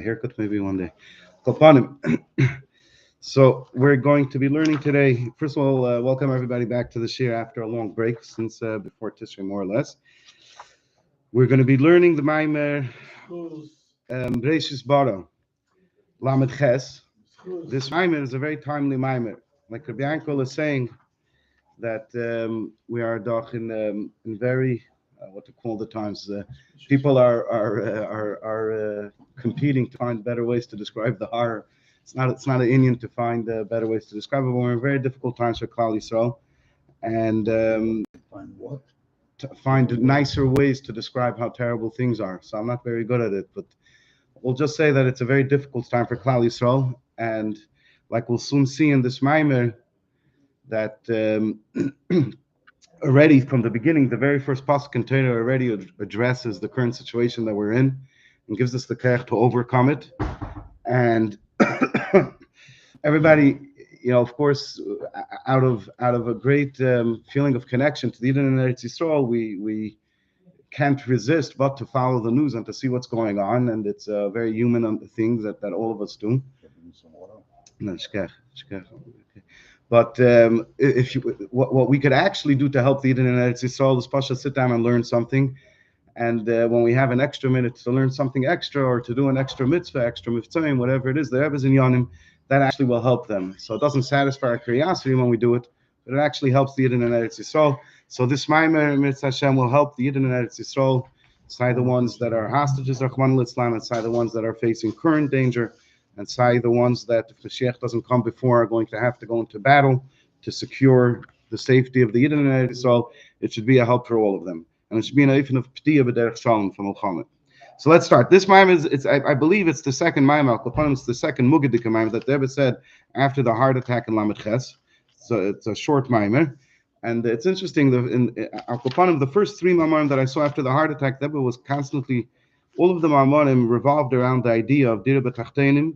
haircut maybe one day. Kopanim. So we're going to be learning today. First of all, welcome everybody back to the shir after a long break since before Tishrei, more or less. We're going to be learning the Maimer Breishis Bara, Lamed Ches. This Maimer is a very timely Maimer. Like Rabbi Yankel is saying that we are doch in very what to call the times. People are competing to find better ways to describe the horror. It's not an Indian to find better ways to describe it. But we're in very difficult times for Klal Yisrael, and Find what? to find nicer ways to describe how terrible things are. So I'm not very good at it, but we'll just say that it's a very difficult time for Klal Yisrael, and like we'll soon see in this Maimer that already from the beginning, the very first pasuk in Torah already addresses the current situation that we're in and gives us the kerech to overcome it. And everybody, of course, out of a great feeling of connection to the Yidden and Eretz Yisrael, we can't resist but to follow the news and to see what's going on. And it's a very human thing that all of us do. No, shkech, shkech. Okay. But if you, what we could actually do to help the Yidden and Eretz Yisraal is Pasha sit down and learn something. And when we have an extra minute to learn something extra or to do an extra mitzvah, extra mitzvah, whatever it is, the Rebbe's in Yonim, that actually will help them. So it doesn't satisfy our curiosity when we do it, but it actually helps the Yidden and Eretz Yisrael. So this Maimer, Mitzvah Hashem, will help the Yidden and Eretz Yisrael, side the ones that are hostages, Rahman al-Islam, and side the ones that are facing current danger, and side the ones that, if Mashiach doesn't come before, are going to have to go into battle to secure the safety of the Yidden and Eretz Yisrael. It should be a help for all of them. And it should be an eifin of P'tiyah b'derech Shalom from Muhammad. So let's start. This Maimon I believe it's the second Maimon. It's the second Mugadik Maimon that the Rebbe said after the heart attack in Lamed Ches. So it's a short Maimon. And it's interesting, the first three Maimonim that I saw after the heart attack, the Rebbe was constantly, all of the Maimonim revolved around the idea of Dira B'Tachtenim,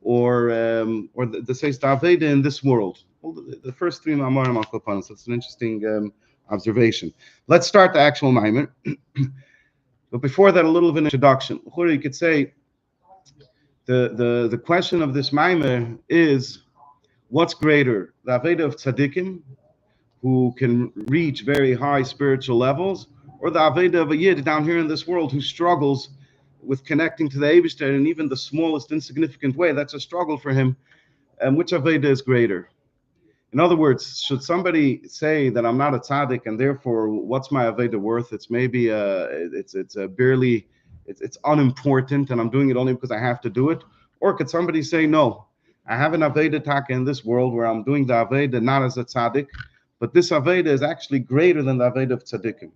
or the says Daveda in this world. All the first three Maimonim Al Kopanim. So it's an interesting observation. Let's start the actual Maimon. But before that, a little of an introduction. You could say the question of this Maimon is, what's greater, the Aveda of Tzaddikim, who can reach very high spiritual levels, or the Aveda of a Yid down here in this world who struggles with connecting to the Eibishter in even the smallest insignificant way? That's a struggle for him. And which Aveda is greater? In other words, should somebody say that I'm not a tzaddik and therefore what's my Aveda worth? It's maybe it's unimportant and I'm doing it only because I have to do it? Or could somebody say, no, I have an Aveda taka in this world where I'm doing the Aveda not as a tzaddik, but this Aveda is actually greater than the Aveda of tzaddikim,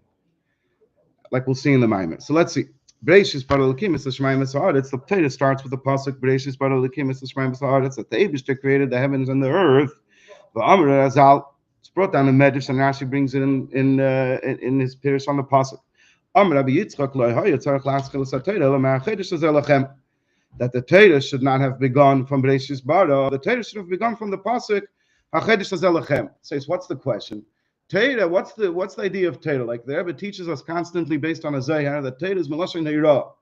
like we'll see in the Maimer. So let's see. Breishis Bara Elokim is the Shemaim Haaretz. The Torah starts with the pasuk Breishis Bara Elokim is the Shemaim Haaretz, that the Eibishter created the heavens and the earth. The Amr Azal, it's brought down in Medrash, and Rashi brings it in his Pirush on the pasuk. Amr Rabbi Yitzchak lo yatzarach laschil satayra lema'achedesh azelachem, that the Torah should not have begun from Breishis Bara. The Torah should have begun from the pasuk Hachedesh azelachem. Says, what's the question? Torah, what's the idea of Torah? Like the Rebbe teaches us constantly based on a Zohar that Torah is Melashon Ha'irah.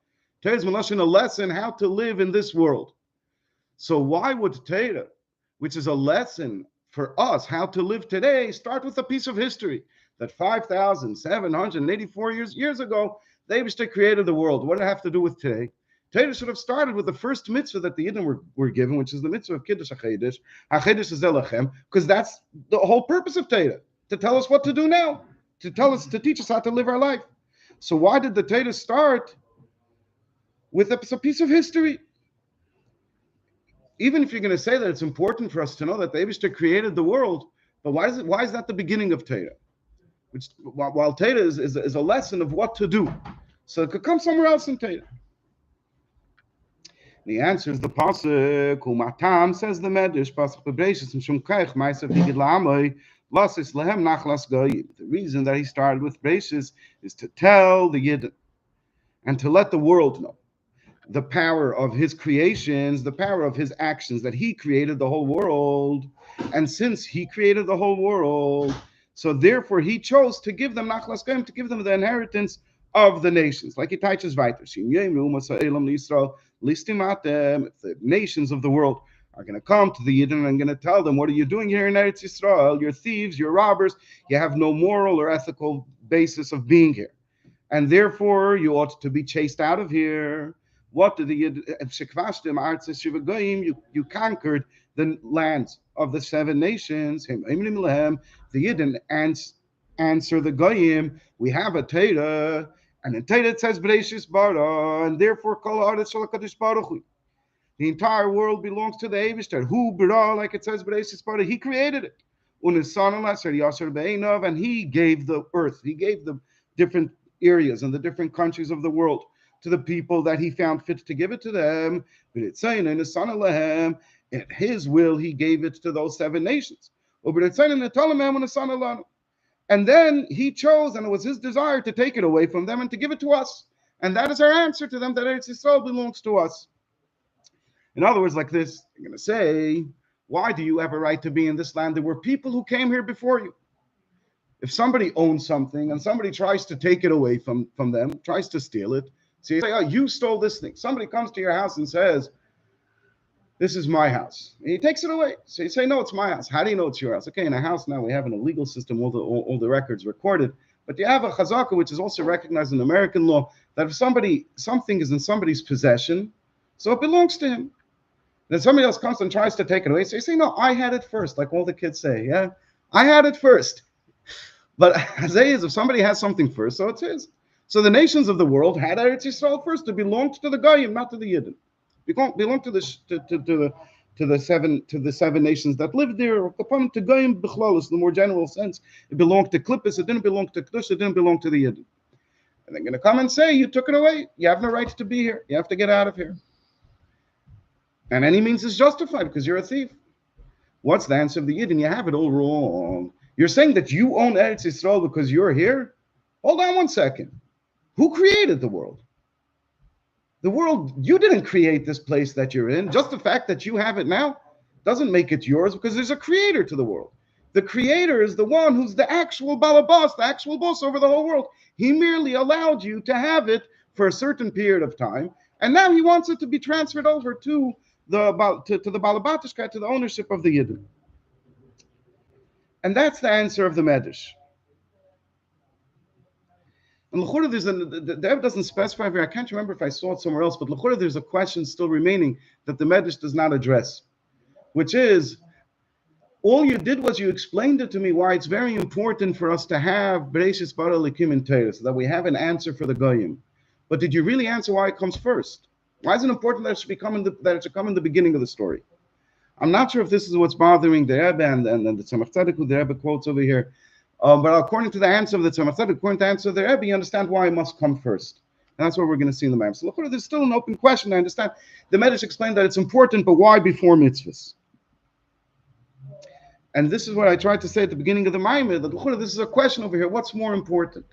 Torah is Melashon, a lesson how to live in this world. So why would Torah, which is a lesson for us how to live today, start with a piece of history that 5,784 years ago, the Eibishter created the world? What did it have to do with today? Torah should have started with the first mitzvah that the Yidden were given, which is the mitzvah of Kiddush HaChedesh, HaChedesh Azelachem, because that's the whole purpose of Torah, to tell us what to do now, to teach us how to live our life. So why did the Torah start with a piece of history? Even if you're going to say that it's important for us to know that the Eibishter created the world, but why is that the beginning of Torah? Which, while Torah is a lesson of what to do, so it could come somewhere else in Torah. The answer is the pasuk Umatam, says the Medrash pasuk Breishis Mishum Kaich Ma'aser Vigid La'amoi Lasis Lehem Nachlas Goyim. The reason that he started with Breishis is to tell the Yidden and to let the world know the power of his creations, the power of his actions, that he created the whole world. And since he created the whole world, so therefore he chose to give them Nachlas Goyim, to give them the inheritance of the nations. Like he teaches weiter. Listimatem, if the nations of the world are going to come to the Yidden and going to tell them, what are you doing here in Eretz Yisrael? You're thieves, you're robbers, you have no moral or ethical basis of being here. And therefore, you ought to be chased out of here. What did the you conquered the lands of the seven nations. The Yidden answer the Goyim, we have a Torah, and in Torah it says Breishis Bara, and therefore Kol Haaretz Shel HaKadosh Baruch Hu. The entire world belongs to the Eivishter. Who Bara, like it says Breishis Bara, he created it. And he gave the earth, he gave the different areas and the different countries of the world to the people that he found fit to give it to them. But it's saying in at his will, he gave it to those seven nations. And then he chose, and it was his desire to take it away from them and to give it to us. And that is our answer to them, that Eretz Yisrael belongs to us. In other words, like this, I'm going to say, why do you have a right to be in this land? There were people who came here before you. If somebody owns something and somebody tries to take it away from them, tries to steal it, so you say, oh, you stole this thing. Somebody comes to your house and says, this is my house. And he takes it away. So you say, no, it's my house. How do you know it's your house? Okay, in a house now we have in a legal system all the records recorded. But you have a chazaka, which is also recognized in American law, that if something is in somebody's possession, so it belongs to him. Then somebody else comes and tries to take it away. So you say, no, I had it first, like all the kids say. Yeah, I had it first. But Isaiah is, if somebody has something first, so it's his. So the nations of the world had Eretz Yisrael first. It belonged to the Goyim, not to the Yidden. It belonged to the seven nations that lived there. Upon to Goyim b'chlalos, in the more general sense, it belonged to Klippus. It didn't belong to Kedush. It didn't belong to the Yidden. And they're going to come and say, you took it away. You have no right to be here. You have to get out of here. And any means is justified because you're a thief. What's the answer of the Yidden? You have it all wrong. You're saying that you own Eretz Yisrael because you're here? Hold on one second. Who created the world? The world, you didn't create this place that you're in. Just the fact that you have it now doesn't make it yours because there's a creator to the world. The creator is the one who's the actual balabas, the actual boss over the whole world. He merely allowed you to have it for a certain period of time, and now he wants it to be transferred over to the balabatishka, to the ownership of the Yidden. And that's the answer of the Medrash. And l'chura, the Rebbe doesn't specify here. I can't remember if I saw it somewhere else, but l'chura, there's a question still remaining that the Medrash does not address, which is, all you did was you explained it to me why it's very important for us to have Breishis Bara Likim in Torah, so that we have an answer for the Goyim. But did you really answer why it comes first? Why is it important that it should come in the beginning of the story? I'm not sure if this is what's bothering the Rebbe and the Tzemach Tzedek, who the Rebbe quotes over here. But according to the answer of the Tzemach Tzedek, according to the answer of the Rebbe, you understand why it must come first. And that's what we're going to see in the Medrash. So there's still an open question. I understand. The Medrash explained that it's important, but why before mitzvahs? And this is what I tried to say at the beginning of the Maimed, that this is a question over here. What's more important?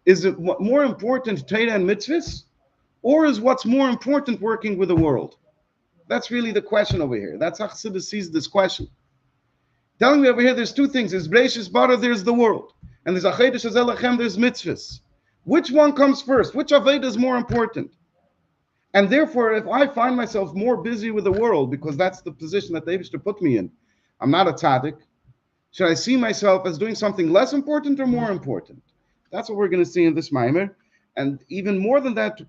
Is it more important, Torah and mitzvahs? Or is what's more important working with the world? That's really the question over here. That's how Chassidus sees this question. Telling me over here, there's two things. There's Breishis Bara, there's the world. And there's Achedesh Azelachem, there's mitzvahs. Which one comes first? Which Aveda is more important? And therefore, if I find myself more busy with the world, because that's the position that the Eibishter put me in, I'm not a tzaddik, should I see myself as doing something less important or more important? That's what we're going to see in this Maimer. And even more than that,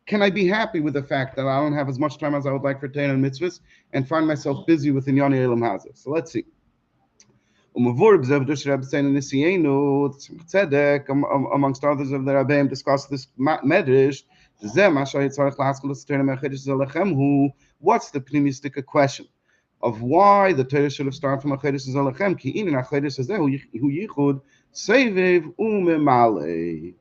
can I be happy with the fact that I don't have as much time as I would like for Torah and mitzvahs and find myself busy with Inyani Elam Hazeh? So let's see. Amongst others of the Rabbeim discuss this medrash. What's the pneumistic question of why the Torah should have started from Achedesh Zalachem? Ki inin Achedesh Hazehu hu yichud sevev u'memale.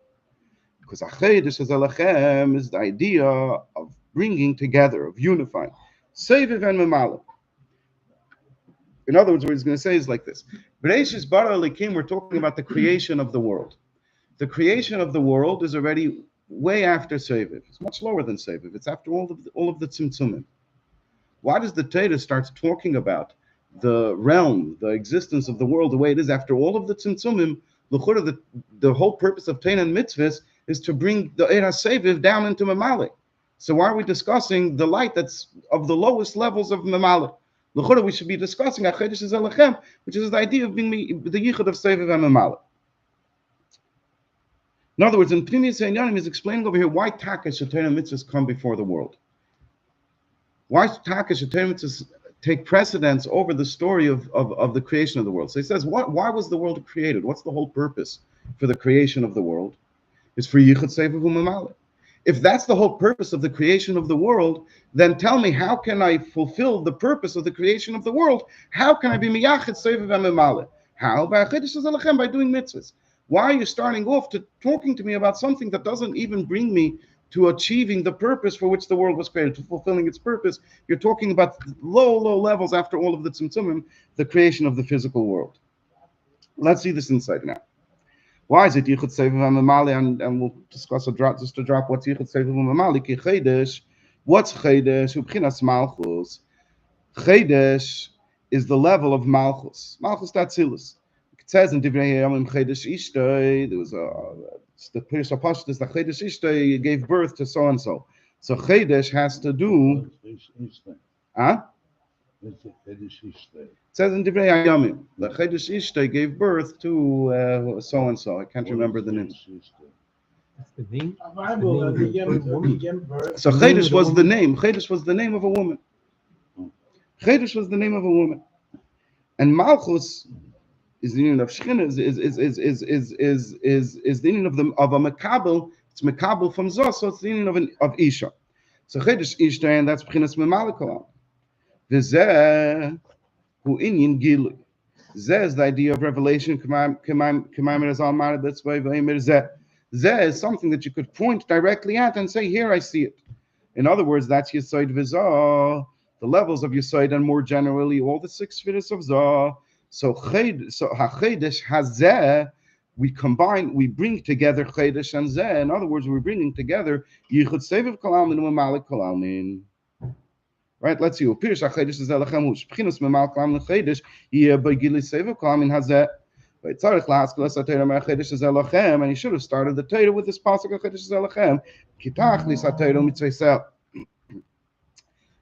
Because Achedesh Zalachem is the idea of bringing together, of unifying. Sevev and memale. In other words, what he's going to say is like this. Breishis Bara Elikim, we're talking about the creation of the world. The creation of the world is already way after Seviv. It's much lower than Seviv. It's after all of the Tzimtzumim. Why does the Torah start talking about the realm, the existence of the world the way it is after all of the Tzimtzumim? The whole purpose of Torah and mitzvahs is to bring the Eira Seviv down into Mamalik. So why are we discussing the light that's of the lowest levels of Mamala? L'chora, we should be discussing Achedesh Zelachem, which is the idea of being the Yichud of Seviv and Mamala. In other words, in Pnimius Einyanim is explaining over here why Taka Shetera Mitzvahs come before the world. Why Taka Shetera Mitzvahs take precedence over the story of the creation of the world. So he says, why was the world created? What's the whole purpose for the creation of the world? It's for Yichud Seviv Mamala. If that's the whole purpose of the creation of the world, then tell me, how can I fulfill the purpose of the creation of the world? How can I be miyachid seviv v'memale? How? By doing mitzvahs. Why are you starting off to talking to me about something that doesn't even bring me to achieving the purpose for which the world was created, to fulfilling its purpose? You're talking about low levels after all of the tzimtzumim, the creation of the physical world. Let's see this insight now. Why is it Yichud Seviv Mamali? And we'll discuss just a drop. What's Yichud Seviv Mamali? Ki Chedesh. What's Chedesh? Ubchinas Malchus. Chedesh is the level of Malchus. Malchus Tatzilus. It says in Divrei Yomim Chedesh Ishtoi. There was the Pirish Apashut is the Chedesh Ishtoi gave birth to so and so. So Chedesh has to do. Huh? It says in Divrei Yomim, the Chedesh Ishtoi gave birth to so and so. I can't remember the name. So Chedesh was the name. Chedesh was the name of a woman. Chedesh was the name of a woman, and Malchus is the union of Shechina. Is the union of a Mekabel. It's Mekabel from Zos, so it's the union of Isha. So Chedesh Ishtoi, and that's B'chinas Memalakolam. Zeh is the idea of revelation. Zeh is something that you could point directly at and say, here I see it. In other words, that's Yesod V'Zah, the levels of Yesod, and more generally, all the 6 spheres of Zah. So HaChedesh HaZeh, we bring together Chedesh and Zeh. In other words, we're bringing together Yichud Seviv Kalamin and Mamalik Kalamin. Right, let's see. Upirish Achedesh is Elechem Hush. B'chinas Memal Kalam Lechedesh Yeh B'Gili Seviv Kalam in Hazeh. Right, Tzarich La'askel Es HaTeira Me'Achedesh is Elechem, and he should have started the Torah with this pasuk Achedesh is Elechem. Kitach Lis HaTeira Mitzvah.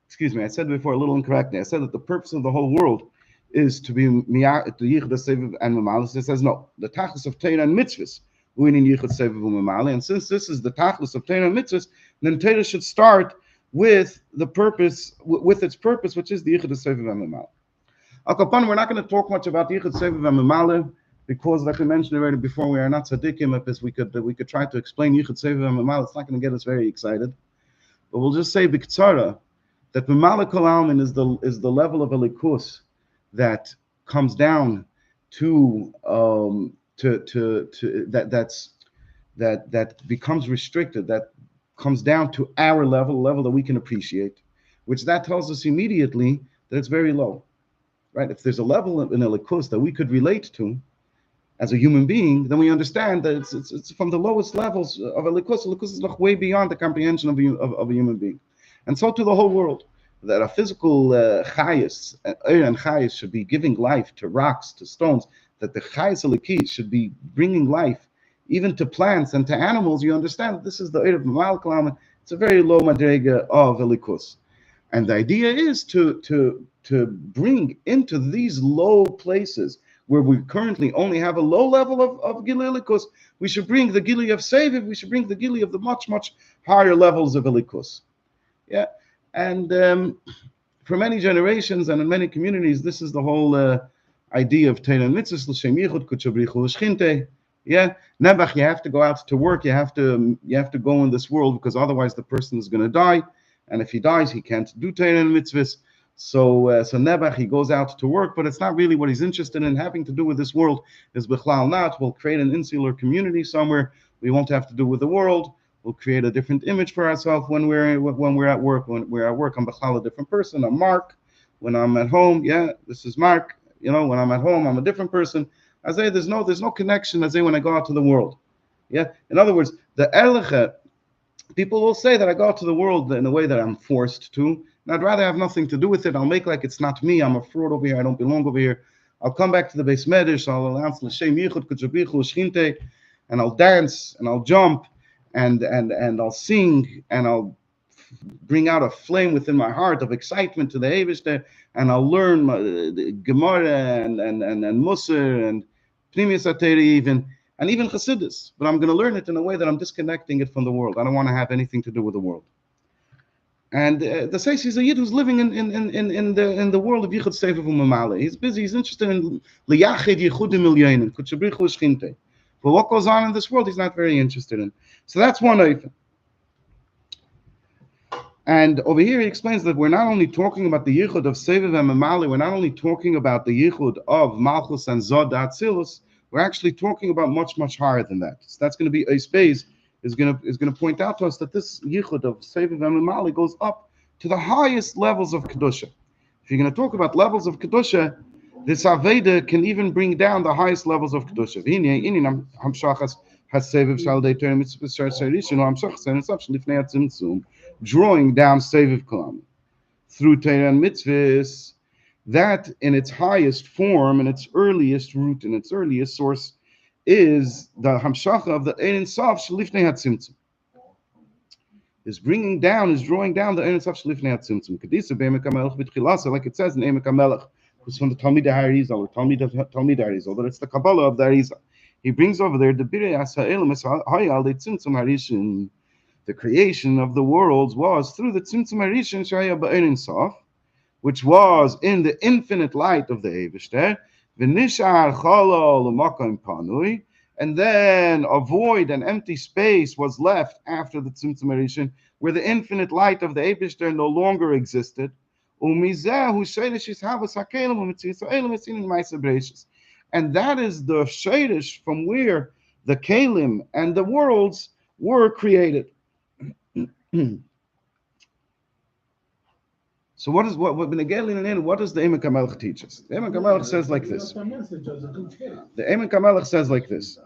Excuse me, I said before a little incorrectly. I said that the purpose of the whole world is to be Yichud Seviv and Memal. It says no. The Tachlis of Torah and Mitzvahs winning Yichud Seviv and Memal. And since this is the Tachlis of Torah and Mitzvahs, then Torah should start with the purpose, with its purpose, which is the Yichud Seviv V'Memale. Al Kapan, we're not going to talk much about Yichud Seviv V'Memale because, like we mentioned already before, we are not tzaddikim. If we could try to explain Yichud Seviv V'Memale, it's not going to get us very excited. But we'll just say b'ktsara that Memale Kol Almin is the level of elikus that comes down to that becomes restricted, that comes down to our level that we can appreciate, which that tells us immediately that it's very low, right? If there's a level in elikus that we could relate to as a human being, then we understand that it's from the lowest levels of elikus. Elikus is way beyond the comprehension of a human being, and so to the whole world. That a physical chayis and chayis should be giving life to rocks, to stones. That the chayis elikis should be bringing life even to plants and to animals. You understand that this is the Eid of Mamal Kalam. It's a very low madrega of elikus, and the idea is to bring into these low places where we currently only have a low level of gili elikus. We should bring the gili of seviv. We should bring the gili of the much higher levels of elikus. Yeah, and for many generations and in many communities, this is the whole idea of Teina Mitzvahs l'shem yichud kutchabrichu l'shchinte. Yeah, Nebuch, you have to go out to work. You have to go in this world because otherwise the person is going to die, and if he dies, he can't do Torah and mitzvahs. So Nebuch, he goes out to work, but it's not really what he's interested in having to do with this world. Is bichlal not. We'll create an insular community somewhere. We won't have to do with the world. We'll create a different image for ourselves when we're at work. When we're at work, I'm bichlal a different person. I'm Mark. When I'm at home, yeah, this is Mark. You know, when I'm at home, I'm a different person. I say there's no connection. I say when I go out to the world, yeah. In other words, the erliche, people will say that I go out to the world in a way that I'm forced to. And I'd rather have nothing to do with it. I'll make like it's not me. I'm a fraud over here. I don't belong over here. I'll come back to the Beis Medrash. I'll announce l'shem yichud kutchabichu shchinte, and I'll dance and I'll jump and I'll sing and I'll bring out a flame within my heart of excitement to the Eibishter, and I'll learn the Gemara and Musar and Pnimius Ateri even, and even Chassidus. But I'm going to learn it in a way that I'm disconnecting it from the world. I don't want to have anything to do with the world. And the Seis is a Yid who's living in the world of Yichud Sefer V'Mamale. He's busy. He's interested in Liyachid Yichudim Milyonim, Kutchabrichu Shchinte. But what goes on in this world, he's not very interested in. So that's one oifen. And over here he explains that we're not only talking about the Yichud of Seviv and Mamali, we're not only talking about the Yichud of Malchus and Zod Atzilus, we're actually talking about much, much higher than that. So that's going to be a space is going to point out to us that this Yichud of Seviv and Mamali goes up to the highest levels of Kedusha. If you're going to talk about levels of Kedusha, this Aveda can even bring down the highest levels of Kedusha. Drawing down Seviv Kalam through Torah and mitzvahs, that in its highest form, in its earliest root, in its earliest source, is the Hamshacha of the Ein Sof Shalifnei HaTzimtzum. Is drawing down the Ein Sof Shalifnei HaTzimtzum. Kedisa B'Emek HaMelech B'Tchilasa, like it says in Emek HaMelech, who's from the Talmid HaArizal, or Talmid HaArizal, but it's the Kabbalah of the Arizal. He brings over there the Birei HaSha'elim HaYal De Tzimtzum HaRishon. The creation of the worlds was through the Tzimtzum HaRishon Shaya B'Ein Sof, which was in the infinite light of the Eivishter, V'nishar Cholol L'Makom Panui, and then a void, an empty space was left after the Tzimtzum HaRishon, where the infinite light of the Eivishter no longer existed. Umizeh Hu Sheidish Yishavas HaKelim U'Mitzvahs Ha'elim Etzinin Ma'aseh Breishis. And that is the Sheidish from where the Kelim and the worlds were created. So what does the Emek HaMelech teach us? The Emek HaMelech says like this. The Emek HaMelech says like this.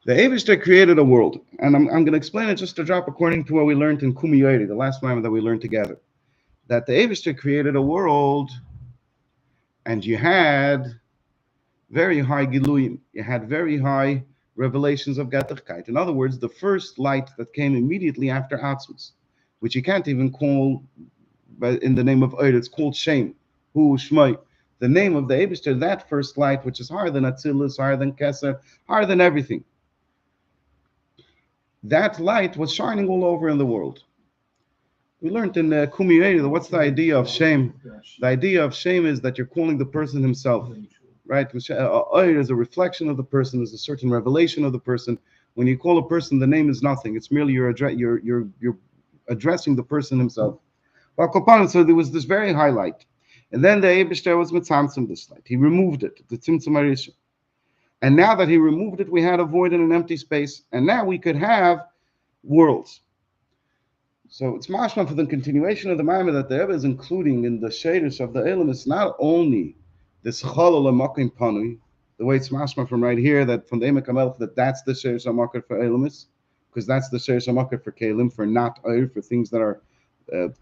The Eivishter created a world, and I'm going to explain it just to drop according to what we learned in Kumiyori, the last time that we learned together. That the Eivishter created a world, and you had very high Giluyim, you had very high revelations of Gatachkeit. In other words, the first light that came immediately after Atzmus, which you can't even call in the name of Eir, it's called Shem, Hu Shmai. The name of the Eibishter, that first light, which is higher than Atzilus, higher than Keser, higher than everything. That light was shining all over in the world. We learned in Kumiyeri, what's the idea of Shem? The idea of Shem is that you're calling the person himself. Right? Oir is a reflection of the person, is a certain revelation of the person. When you call a person, the name is nothing. It's merely you're addressing the person himself. So there was this very high light. And then the Eibishter was mitzamtzim this light. He removed it, the Tzimtzum HaRishon. And now that he removed it, we had a void and an empty space. And now we could have worlds. So it's mashma for the continuation of the Maimah that the Rebbe is including in the shadish of the Elam. It's not only this Cholol L'Makom Panui, the way it's mashma from right here, that from the Emek HaMelech, that's the Sheish HaMakar for Elamis, because that's the Sheish HaMakar for Kelim, for not Oir, for things that are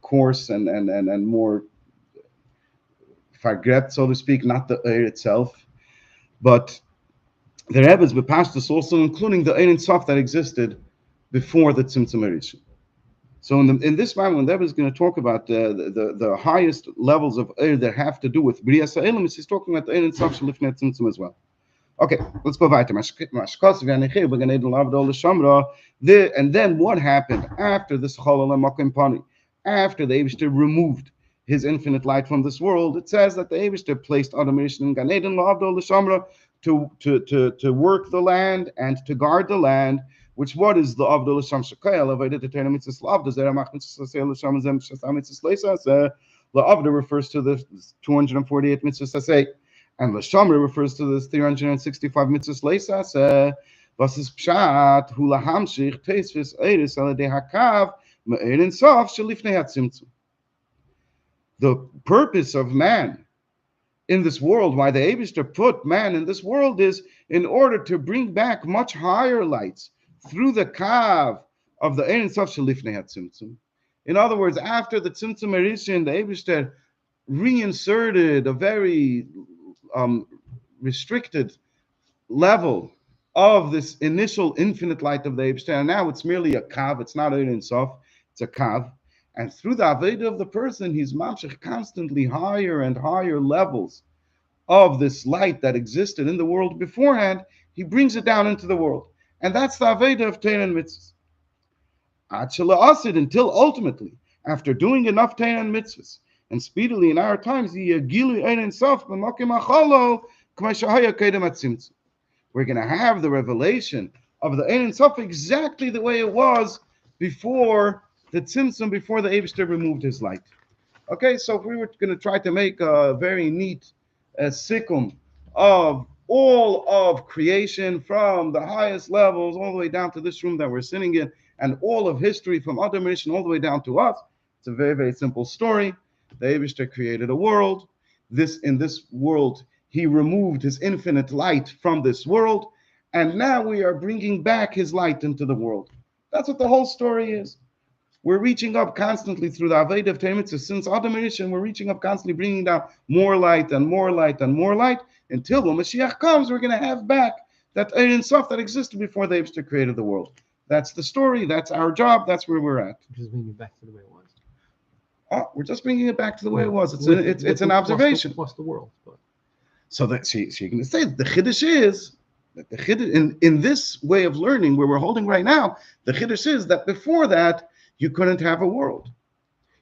coarse and more fargret, so to speak, not the Oir itself. But the Rebbe is bepashtus also including the Ein Sof that existed before the Tzimtzum HaRishon. So in this moment, when the Rebbe is going to talk about the highest levels of Eir that have to do with Brias HaElam, he's talking about the Ein Sof Shalifnei Tzimtzum as well. Okay, let's go weiter. And then what happened after this Cholol L'Makom Panui? After the Eibishter removed his infinite light from this world, it says that the Eibishter placed Adam Rishon in Gan Eden L'Avdol L'Shamra to work the land and to guard the land. Which what is the Avdol L'Sham Shekayel? Avodah to Torah mitzvahs L'Avda Zerah Mach mitzvahs L'Sham Zem Shasam mitzvahs Leisas. L'Avda refers to the 248 mitzvahs Sasei, and L'Shamra refers to the 365 mitzvahs Leisas. Was is Pshat Hu Lahamshich Teisvis Eiris Aladei Hakav Me'erin Sof Shalifnei HaTzimtzum. The purpose of man in this world, why the Eibishter put man in this world, is in order to bring back much higher lights through the kav of the Ein Sof Shalifnei HaTzimtzum. In other words, after the Tzimtzum HaRishon, the Eibishter reinserted a very restricted level of this initial infinite light of the Eibishter, and now it's merely a kav, it's not Ein Sof, it's a kav. And through the Aveda of the person, he's mamshech constantly higher and higher levels of this light that existed in the world beforehand, he brings it down into the world. And that's the Aveda of Torah and Mitzvahs. Until ultimately, after doing enough Torah and Mitzvahs, and speedily in our times, we're going to have the revelation of the Ein Sof exactly the way it was before the Tzimtzum, before the Eibishter removed his light. Okay, so if we were going to try to make a very neat sikkum of all of creation from the highest levels all the way down to this room that we're sitting in, and all of history from Adam Rishon all the way down to us, it's a very, very simple story. The Eibishter created a world. In this world, he removed his infinite light from this world, and now we are bringing back his light into the world. That's what the whole story is. We're reaching up constantly through the Aveda of Torah Mitzvah. Since Adam Rishon, we're reaching up constantly, bringing down more light and more light and more light, until when Mashiach comes, we're going to have back that Ein Sof that existed before the Eibishter created the world. That's the story. That's our job. That's where we're at. Just bringing it back to the way it was. We're just bringing it back to the way it was. It's an observation. Plus the world. But. So that she's going to say the chiddush is that the chiddush in this way of learning where we're holding right now, the chiddush is that before that you couldn't have a world.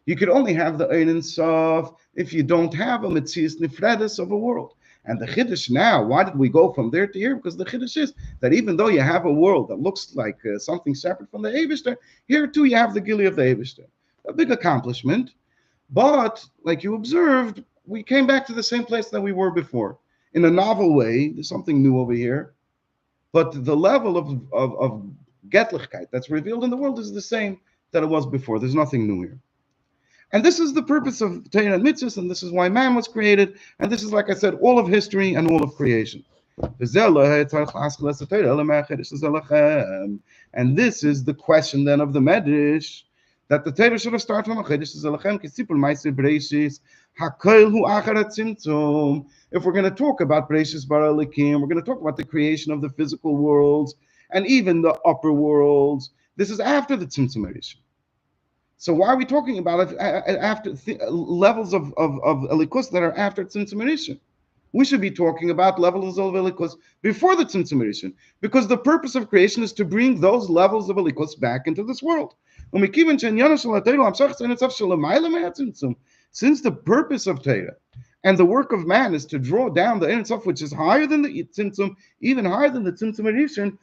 You could only have the Ein Sof if you don't have a Metzias Nifredes of a world. And the chiddush now, why did we go from there to here? Because the chiddush is that even though you have a world that looks like something separate from the Eibishter, here too you have the Gili of the Eibishter. A big accomplishment, but like you observed, we came back to the same place that we were before. In a novel way, there's something new over here, but the level of Getlichkeit that's revealed in the world is the same that it was before. There's nothing new here. And this is the purpose of Torah and Mitzvahs, and this is why man was created, and this is, like I said, all of history and all of creation. And this is the question then of the Medrash, that the Torah should have started from Breishis. If we're going to talk about Breishis Bara, we're going to talk about the creation of the physical worlds and even the upper worlds. This is after the Tzimtzum Rishon. So why are we talking about it after levels of Elikus that are after Tzimtzum Rishon? We should be talking about levels of Elikus before the Tzimtzum Rishon, because the purpose of creation is to bring those levels of Elikus back into this world. Since the purpose of Torah and the work of man is to draw down the Ein Sof, which is higher than the Tzimtzum, even higher than the Tzimtzum Rishon,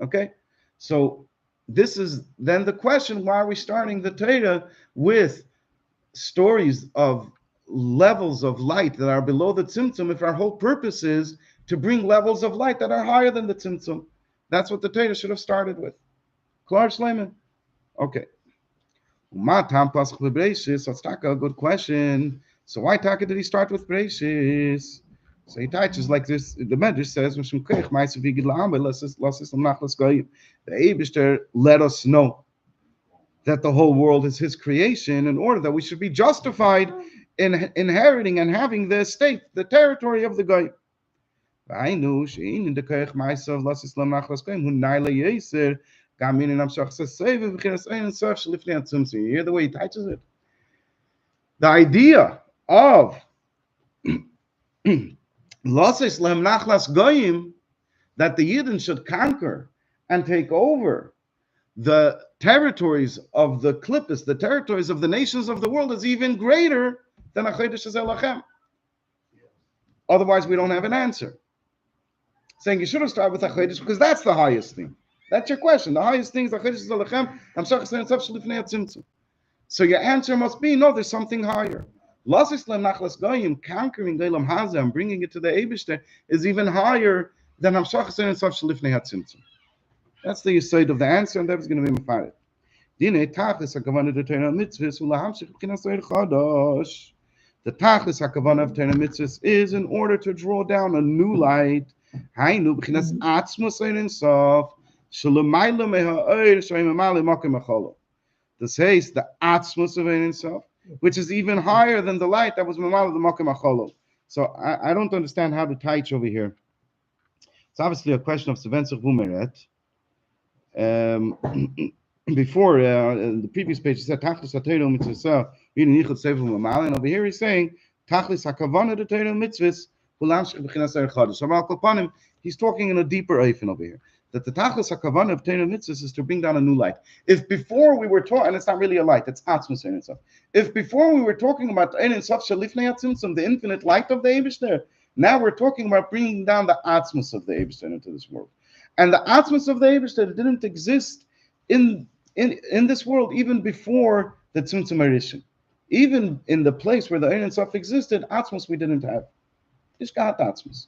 okay, so this is then the question: why are we starting the Torah with stories of levels of light that are below the Tzimtzum if our whole purpose is to bring levels of light that are higher than the Tzimtzum? That's what the Torah should have started with. Klar Shleiman. Okay. That's a good question. So why Taka did he start with Breishis? So he teaches like this. The Medrash says, the Eibishter let us know that the whole world is his creation in order that we should be justified in inheriting and having the estate, the territory of the Goy. Here the way he teaches it. The idea of that the Yidden should conquer and take over the territories of the Klippus, the territories of the nations of the world, is even greater than Achedesh Zelachem. Otherwise, we don't have an answer. Saying you should have started with Achedesh because that's the highest thing. That's your question. The highest thing is Achedesh Zelachem. So your answer must be, no, there's something higher. Conquering Geilam Hazeh and bringing it to the Eibishter is even higher than Hamshachas and Sof Shlifnei HaTzimtzum. That's the side of the answer, and that's going to be Mefaret. The Tachlis HaKavanah of Torah of Torah Mitzvahs is in order to draw down a new light. Hainu b'chinas atzmos ein sof shelemayla meha'oir she'imamali makim acholo. The says the atzmus of Ein Sof, which is even higher than the light that was Mamal of the Makom Acholo. So I don't understand how to teach over here. It's obviously a question of Svensach Bumeret. Before the previous page, he said Tachlis HaTeiro Mitzvah, reading Yichud Sefer Mamal, and over here he's saying Tachlis HaKavana the Teiro Mitzvahs, Hulamshich B'chinas Erech Chadash. So Al Kopanim, he's talking in a deeper oifen over here. That the Tachlis HaKavana of Teiro Mitzvahs is to bring down a new light. If before we were talking, and it's not really a light, it's Atzmus Ein Sof. If before we were talking about Ein Sof Shalifnei Atzimtzum, the infinite light of the Eibishter, now we're talking about bringing down the Atzmus of the Eibishter into this world. And the Atzmus of the Eibishter didn't exist in this world even before the Tzimtzum Arishim. Even in the place where the Ein Sof existed, Atzmus we didn't have. Ishkat Atzmus.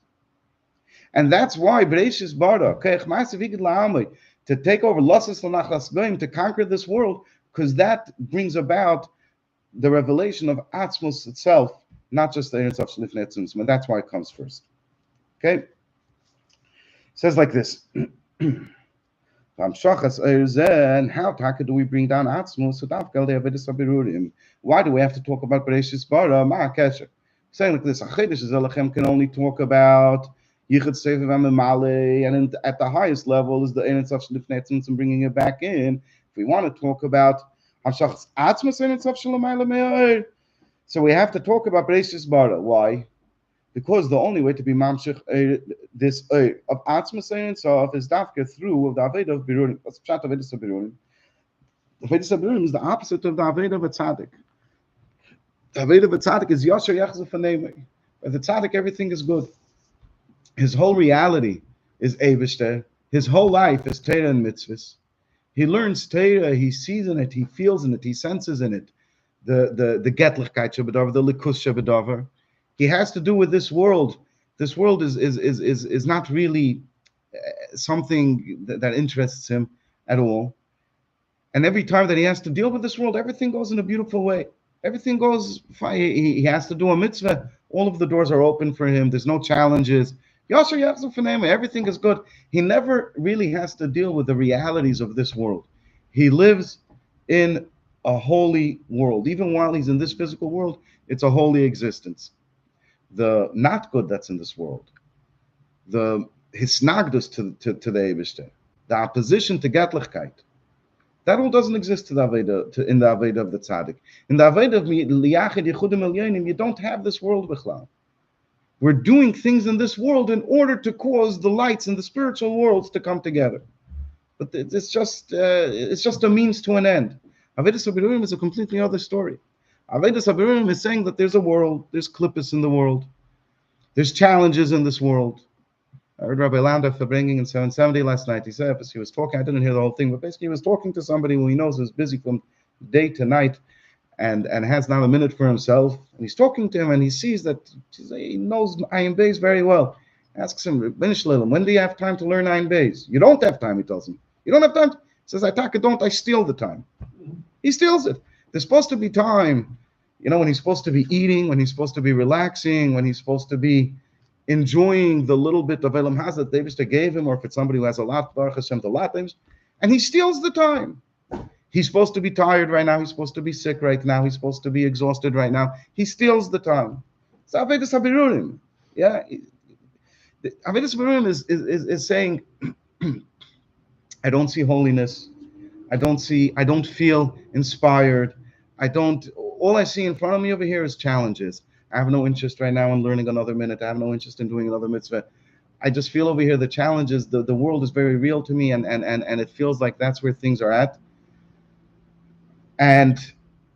And that's why Breishis Bara, to take over Lasas Lanachlas Goyim, to conquer this world, because that brings about the revelation of Atzmus itself, not just the Ein Sof Shlifnei Tzimtzum. And that's why it comes first. Okay? It says like this. And how do we bring down Atzmus? Why do we have to talk about Breishis Bara? Saying like this, can only talk about Yichud Sefer V'Memale, and at the highest level is the Ein Sof Shlifnei Tzimtzum, bringing it back in. If we want to talk about Hamshachas Atzmus Ein Sof Shelamayla Me'or, so we have to talk about Breishis Bara. Why? Because the only way to be mamshich this of Atzmus Ein Sof is dafka through of the Aveda of Birurim. What's the pshat of Aveda of Birurim? The Aveda of Birurim is the opposite of the Aveda of a tzaddik. The Aveda of a tzaddik is Yasher Yachzef Fanei. With the tzaddik, everything is good. His whole reality is Eibishter. His whole life is Torah and mitzvahs. He learns Torah, he sees in it, he feels in it, he senses in it the Getlichkeit Shebedavar, the Likus Shebedavar. He has to do with this world. This world is not really something that interests him at all. And every time that he has to deal with this world, everything goes in a beautiful way. Everything goes fine. He has to do a mitzvah. All of the doors are open for him. There's no challenges. Everything is good. He never really has to deal with the realities of this world. He lives in a holy world. Even while he's in this physical world, it's a holy existence. The not good that's in this world, the hisnagdus to the Eibishter, the opposition to Gatlichkeit, that all doesn't exist in the Aveda of the Tzaddik. In the Aveda of Liyachid Yechudim Elyonim, you don't have this world b'chlal. We're doing things in this world in order to cause the lights in the spiritual worlds to come together. But it's just a means to an end. Avedas Abirurim is a completely other story. Avedas Abirurim is saying that there's a world, there's klippus in the world, there's challenges in this world. I heard Rabbi Landa bringing in 770 last night. He said, as he was talking, I didn't hear the whole thing, but basically he was talking to somebody who he knows is busy from day to night and has not a minute for himself. And he's talking to him and he sees that he knows Ayin Beis very well. Asks him, when do you have time to learn Ayin Beis? You don't have time, he tells him. You don't have time? He says, I steal the time. He steals it. There's supposed to be time, when he's supposed to be eating, when he's supposed to be relaxing, when he's supposed to be enjoying the little bit of Elam Haz that David gave him, or if it's somebody who has a lot, Baruch Hashem, the lot, and he steals the time. He's supposed to be tired right now. He's supposed to be sick right now. He's supposed to be exhausted right now. He steals the time. It's Avedas Habirurim. Yeah. Avedas Habirurim is saying, I don't see holiness. I don't feel inspired. All I see in front of me over here is challenges. I have no interest right now in learning another minute. I have no interest in doing another mitzvah. I just feel over here the challenges, the world is very real to me, and it feels like that's where things are at. And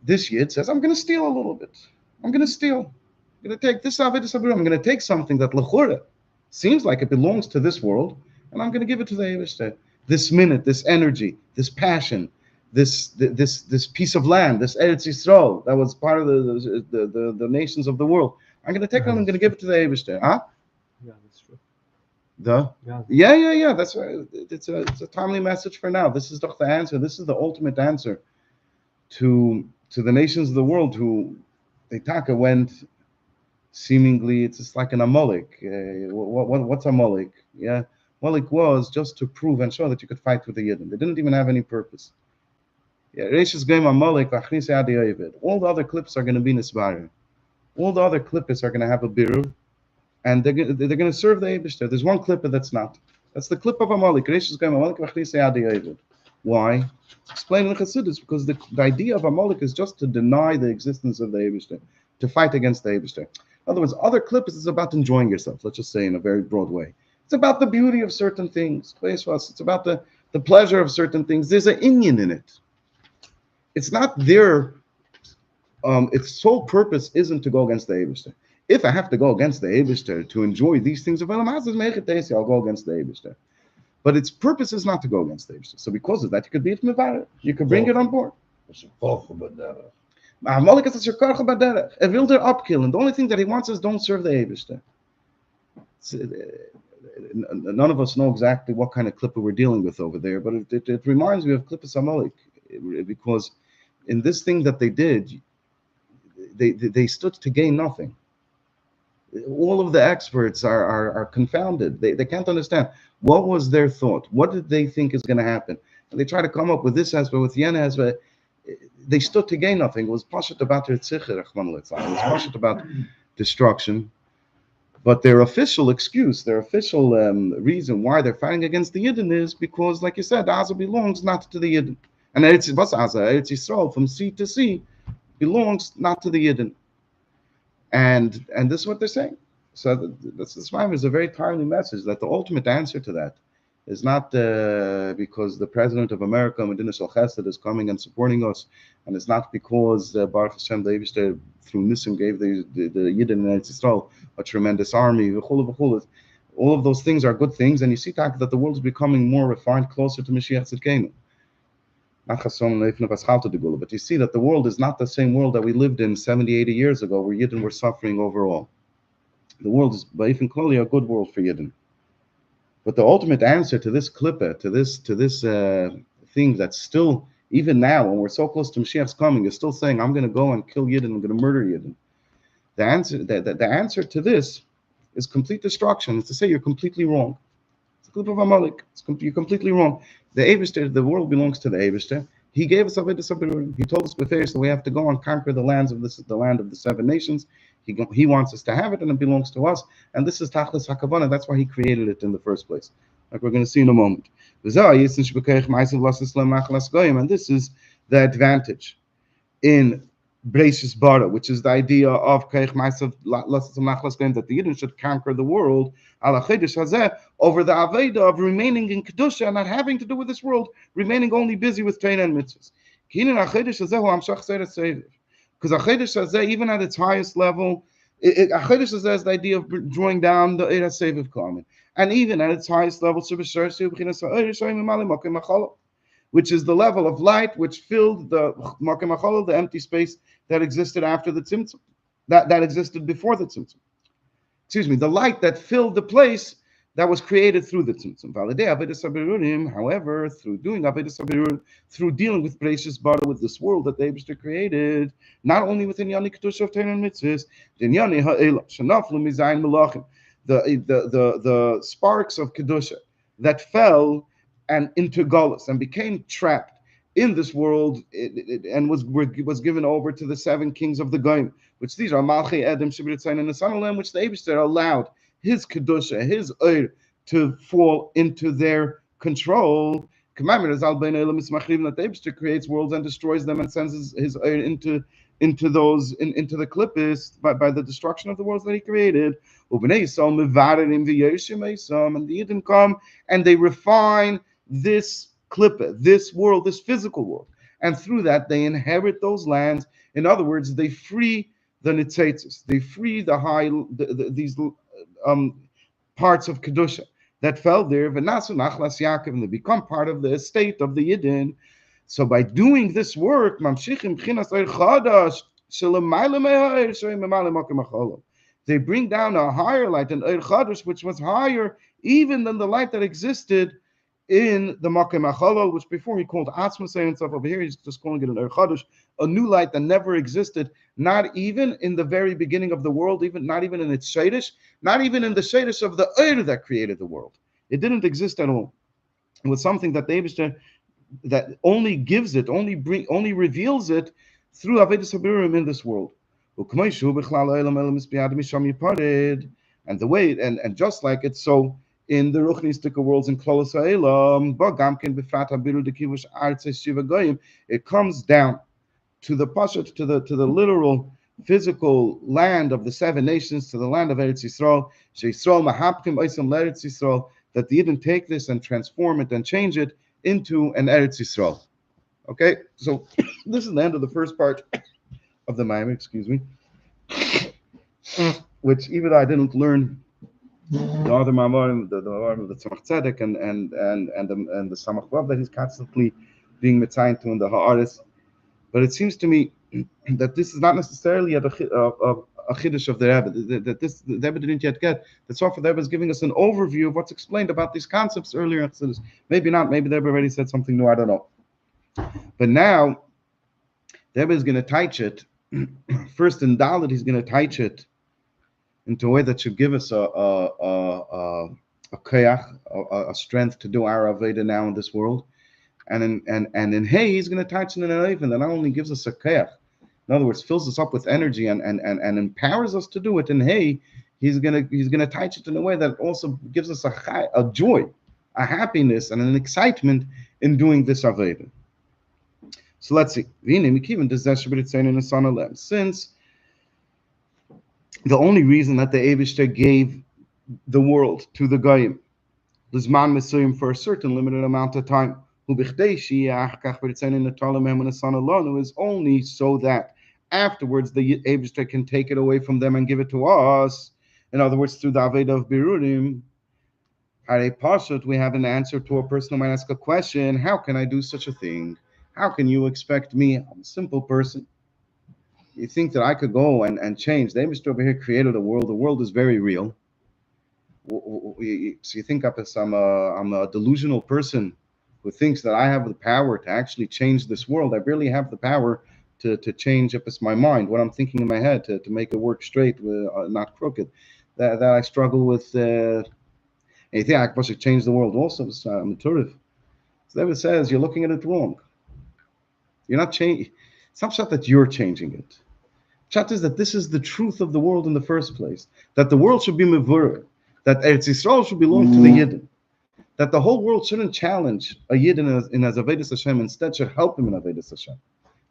this Yid says, I'm going to steal a little bit. I'm going to steal. I'm going to take this Avedas Habirurim. I'm going to take something that L'chura seems like it belongs to this world, and I'm going to give it to the Eibishter. This minute, this energy, this passion, this piece of land, this Eretz Yisrael that was part of the nations of the world. I'm going to take it and I'm going to give it to the Eibishter. Huh? Yeah, that's true. Yeah. That's right. It's a timely message for now. This is the answer. This is the ultimate answer to the nations of the world who they went seemingly. It's just like an Amalek. What's Amalek? Yeah. Amalek was just to prove and show that you could fight with the Yidden. They didn't even have any purpose. Yeah, Reishis Goyim Amalek, Achnis Adi Ovid. All the other clips are going to be Nisbarim. All the other clippers are going to have a biruv, and they're going to serve the Eibushter. There's one clipper that's not. That's the clip of Amalek. Reishis Goyim Amalek, Achnis Adi Ovid. Why? It's explained in the Chassidus because the idea of Amalek is just to deny the existence of the Eibushter, to fight against the Eibushter. In other words, other clippers is about enjoying yourself. Let's just say in a very broad way. It's about the beauty of certain things. It's about the pleasure of certain things. There's an Inyan in it. It's not their its sole purpose isn't to go against the Eibishter. If I have to go against the Eibishter to enjoy these things of Elam Hazard, I'll go against the Eibishter. But its purpose is not to go against the Eibishter. So because of that, you could be it mevarer. You could bring it on board. Amalek is a shirkarcha baderech. He will their upkill, and the only thing that he wants is don't serve the Eibishter. None of us know exactly what kind of clipper we're dealing with over there, but it reminds me of Klippus Amalek, because in this thing that they did, they stood to gain nothing. All of the experts are confounded. They can't understand what was their thought. What did they think is going to happen? And they try to come up with this aspect, with Yen aspect. They stood to gain nothing. It was pashat about their tzichr, it was pashat about destruction. But their official excuse, their official reason why they're fighting against the Yidden is because, like you said, Gaza belongs not to the Yidden. And Eretz Yisrael, from sea to sea, belongs not to the Yidden. And this is what they're saying. So this is a very timely message that the ultimate answer to that is not because the President of America, Medina Shal Chesed, is coming and supporting us, and it's not because Baruch Hashem, the Eibishter, through Nisim, gave the Yidden in Eretz Yisrael a tremendous army. All of those things are good things, and you see that the world is becoming more refined, closer to Mashiach Tzidkenu. But you see that the world is not the same world that we lived in 70, 80 years ago, where Yidden were suffering overall. The world is, even clearly, a good world for Yidden. But the ultimate answer to this klippah, to this thing that's still, even now, when we're so close to Mashiach's coming, is still saying, I'm going to go and kill Yidden, I'm going to murder Yidden. The answer to this is complete destruction. It's to say you're completely wrong. It's a klippah of Amalek. You're completely wrong. The Eibishter, the world belongs to the Eibishter. He gave us Avodah Sabirurim. He told us before that we have to go and conquer the land of the 7 nations. He wants us to have it, and it belongs to us. And this is Tachlis HaKavanah. That's why he created it in the first place, like we're going to see in a moment. And this is the advantage in Breishis Bara, which is the idea of that the Yidden should conquer the world over the Aveda of remaining in Kedusha and not having to do with this world, remaining only busy with Torah and mitzvahs. Because Achedesh Hazeh, even at its highest level, Achedesh Hazeh is the idea of drawing down the Eira Seviv Karmen. And even at its highest level, which is the level of light which filled the Makom HaCholol, the empty space that existed after the Tzimtzum, that existed before the Tzimtzum. The light that filled the place that was created through the Tzimtzum. However, through doing Avodah Sabirurim, through dealing with Breishis Bara, with this world that the Eibishter created, not only within Yoni Kedusha of Torah and Mitzvahs, then Yoni Ha'elam, Shanaflu Mizayin Melachim, the sparks of Kedusha that fell and into Golus and became trapped in this world and was given over to the 7 kings of the Goyim, which these are Malchei Edom, Shibritzayin, and Nesanolem, which the Eibishter allowed his Kedusha, his Eir, to fall into their control. That the Eibishter creates worlds and destroys them and sends his Eir into the klippus by the destruction of the worlds that he created. And the Yidden come and they refine this klippah, this world, this physical world, and through that they inherit those lands. In other words, they free the nitzitzis, they free these parts of kedusha that fell there, and they become part of the estate of the Yidden. So by doing this work, they bring down a higher light, an Eir Chadash, which was higher even than the light that existed in the Makom HaCholol, which before he called Atzma and stuff. Over here he's just calling it an Eir Chadash, a new light that never existed, not even in the very beginning of the world, not even in its Shadish, not even in the Shadish of the Eir that created the world. It didn't exist at all. It was something that the Eibishter that only gives it, only reveals it through Avedis Habirim in this world. And the way, and just like it's so in the Ruchnistic worlds in Klolos Ha'elam, it comes down to the Pashat, to the literal physical land of the seven nations, to the land of Eretz Yisrael, Sheisrael Mahapkim Oisam Eretz Yisrael, that they didn't take this and transform it and change it into an Eretz Yisrael. Okay, so this is the end of the first part of the Maimon, excuse me, which even though I didn't learn the other Maimorim, the Maimorim of the Tzemach Tzedek and the Samach Vav that he's constantly being mitzayin to in the Haaretz, but it seems to me that this is not necessarily a chiddush of the Rebbe, that this the Rebbe didn't yet get. That so far the Rebbe is giving us an overview of what's explained about these concepts earlier in Chassidus. Maybe not, maybe the Rebbe already said something new, I don't know. But now, the Rebbe is going to teach it. First in Dalit, he's going to teach it into a way that should give us a koyach, a strength to do our Aveda now in this world. And in Hey, he's going to teach it in an Aveda that not only gives us a koyach, in other words, fills us up with energy and empowers us to do it. In Hey, he's gonna teach it in a way that also gives us a joy, a happiness, and an excitement in doing this Aveda. So let's see. Since the only reason that the Eibishter gave the world to the Goyim, Lizman Mesuyim, for a certain limited amount of time, is only so that afterwards the Eibishter can take it away from them and give it to us. In other words, through the Aveda of Birurim. Hare Pashut, we have an answer to a person who might ask a question: how can I do such a thing? How can you expect me, I'm a simple person? You think that I could go and change? The Eibishter over here created a world. The world is very real. So you think I'm a delusional person who thinks that I have the power to actually change this world. I barely have the power to change up my mind, what I'm thinking in my head, to make it work straight, not crooked. That I struggle with. And you think I should change the world also? It's Maturif. So David says you're looking at it wrong. You're not changing. It's not that you're changing it. Pshat is that this is the truth of the world in the first place. That the world should be mevurah. That Eretz Yisrael should belong to the Yidden. That the whole world shouldn't challenge a Yid in his Avedis Hashem, instead should help him in Avedis Hashem.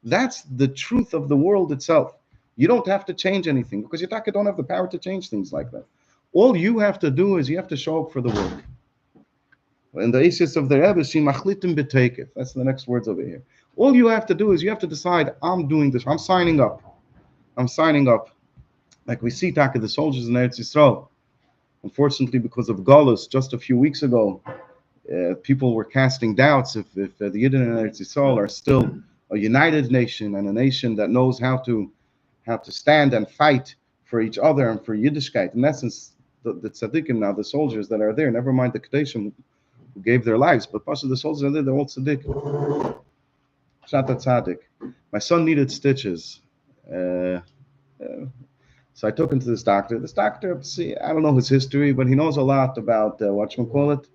That's the truth of the world itself. You don't have to change anything because Yitaka don't have the power to change things like that. All you have to do is you have to show up for the work. In the Asis of the Rebbe, she machlitim b'teikef. That's the next words over here. All you have to do is you have to decide, I'm doing this. I'm signing up. I'm signing up. Like we see Taka, the soldiers in Eretz Yisrael. Unfortunately, because of Galus, just a few weeks ago, people were casting doubts if the Yidden in Eretz Yisrael are still a united nation and a nation that knows how to stand and fight for each other and for Yiddishkeit. In essence, the tzaddikim now, the soldiers that are there, never mind the Kadeshim who gave their lives, but Pasha, the soldiers are there, they're all tzaddikim. Shata tzaddik. My son needed stitches. So I took him to this doctor. This doctor, see, I don't know his history, but he knows a lot about whatchamacallit.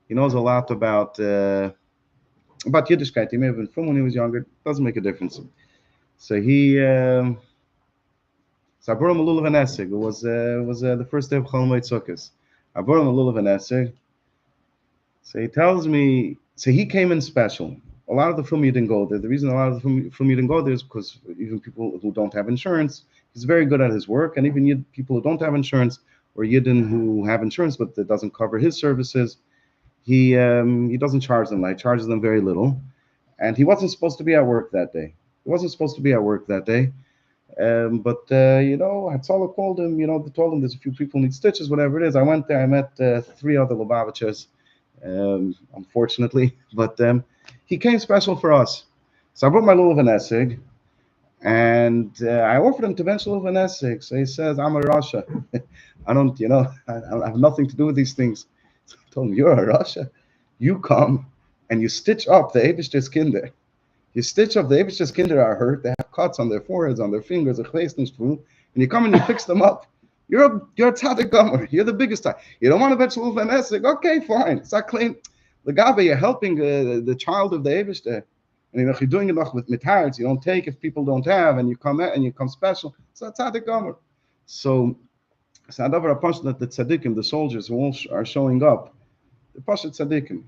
He knows a lot about Yiddishkeit. He may have been from when he was younger. Doesn't make a difference. So he, so I brought him a lulav and esig. It was the first day of Chol Moed Sukkos. I brought him a lulav and esig. So he tells me, so he came in special. A lot of the film you didn't go there. The reason a lot of the film you didn't go there is because even people who don't have insurance, he's very good at his work, and even people who don't have insurance or Yidden who have insurance but that doesn't cover his services, he doesn't charge them. He charges them very little, and he wasn't supposed to be at work that day. But Hatzalah called him. They told him there's a few people who need stitches, whatever it is. I went there. I met 3 other Lubavitchers, unfortunately, but he came special for us. So I brought my lulav and esig, and I offered him to bench lulav and esig. So he says, I'm a Rasha. I don't, I have nothing to do with these things. So I told him, you're a Rasha. You come and you stitch up the Eibishter's kinder. You stitch up the Eibishter's kinder are hurt. They have cuts on their foreheads, on their fingers, and you come and you fix them up. You're a tzaddik gomer. You're the biggest time. You don't want to bench lulav and esig? Okay, fine. It's not clean. The Gabe, you're helping the child of the Eibishter. And you're doing it with hearts. You don't take if people don't have, and you come out and you come special. So that's tzaddik gomer. So Sadavar Apashna, the tzaddikim, the soldiers who all are showing up, the Pasha tzaddikim,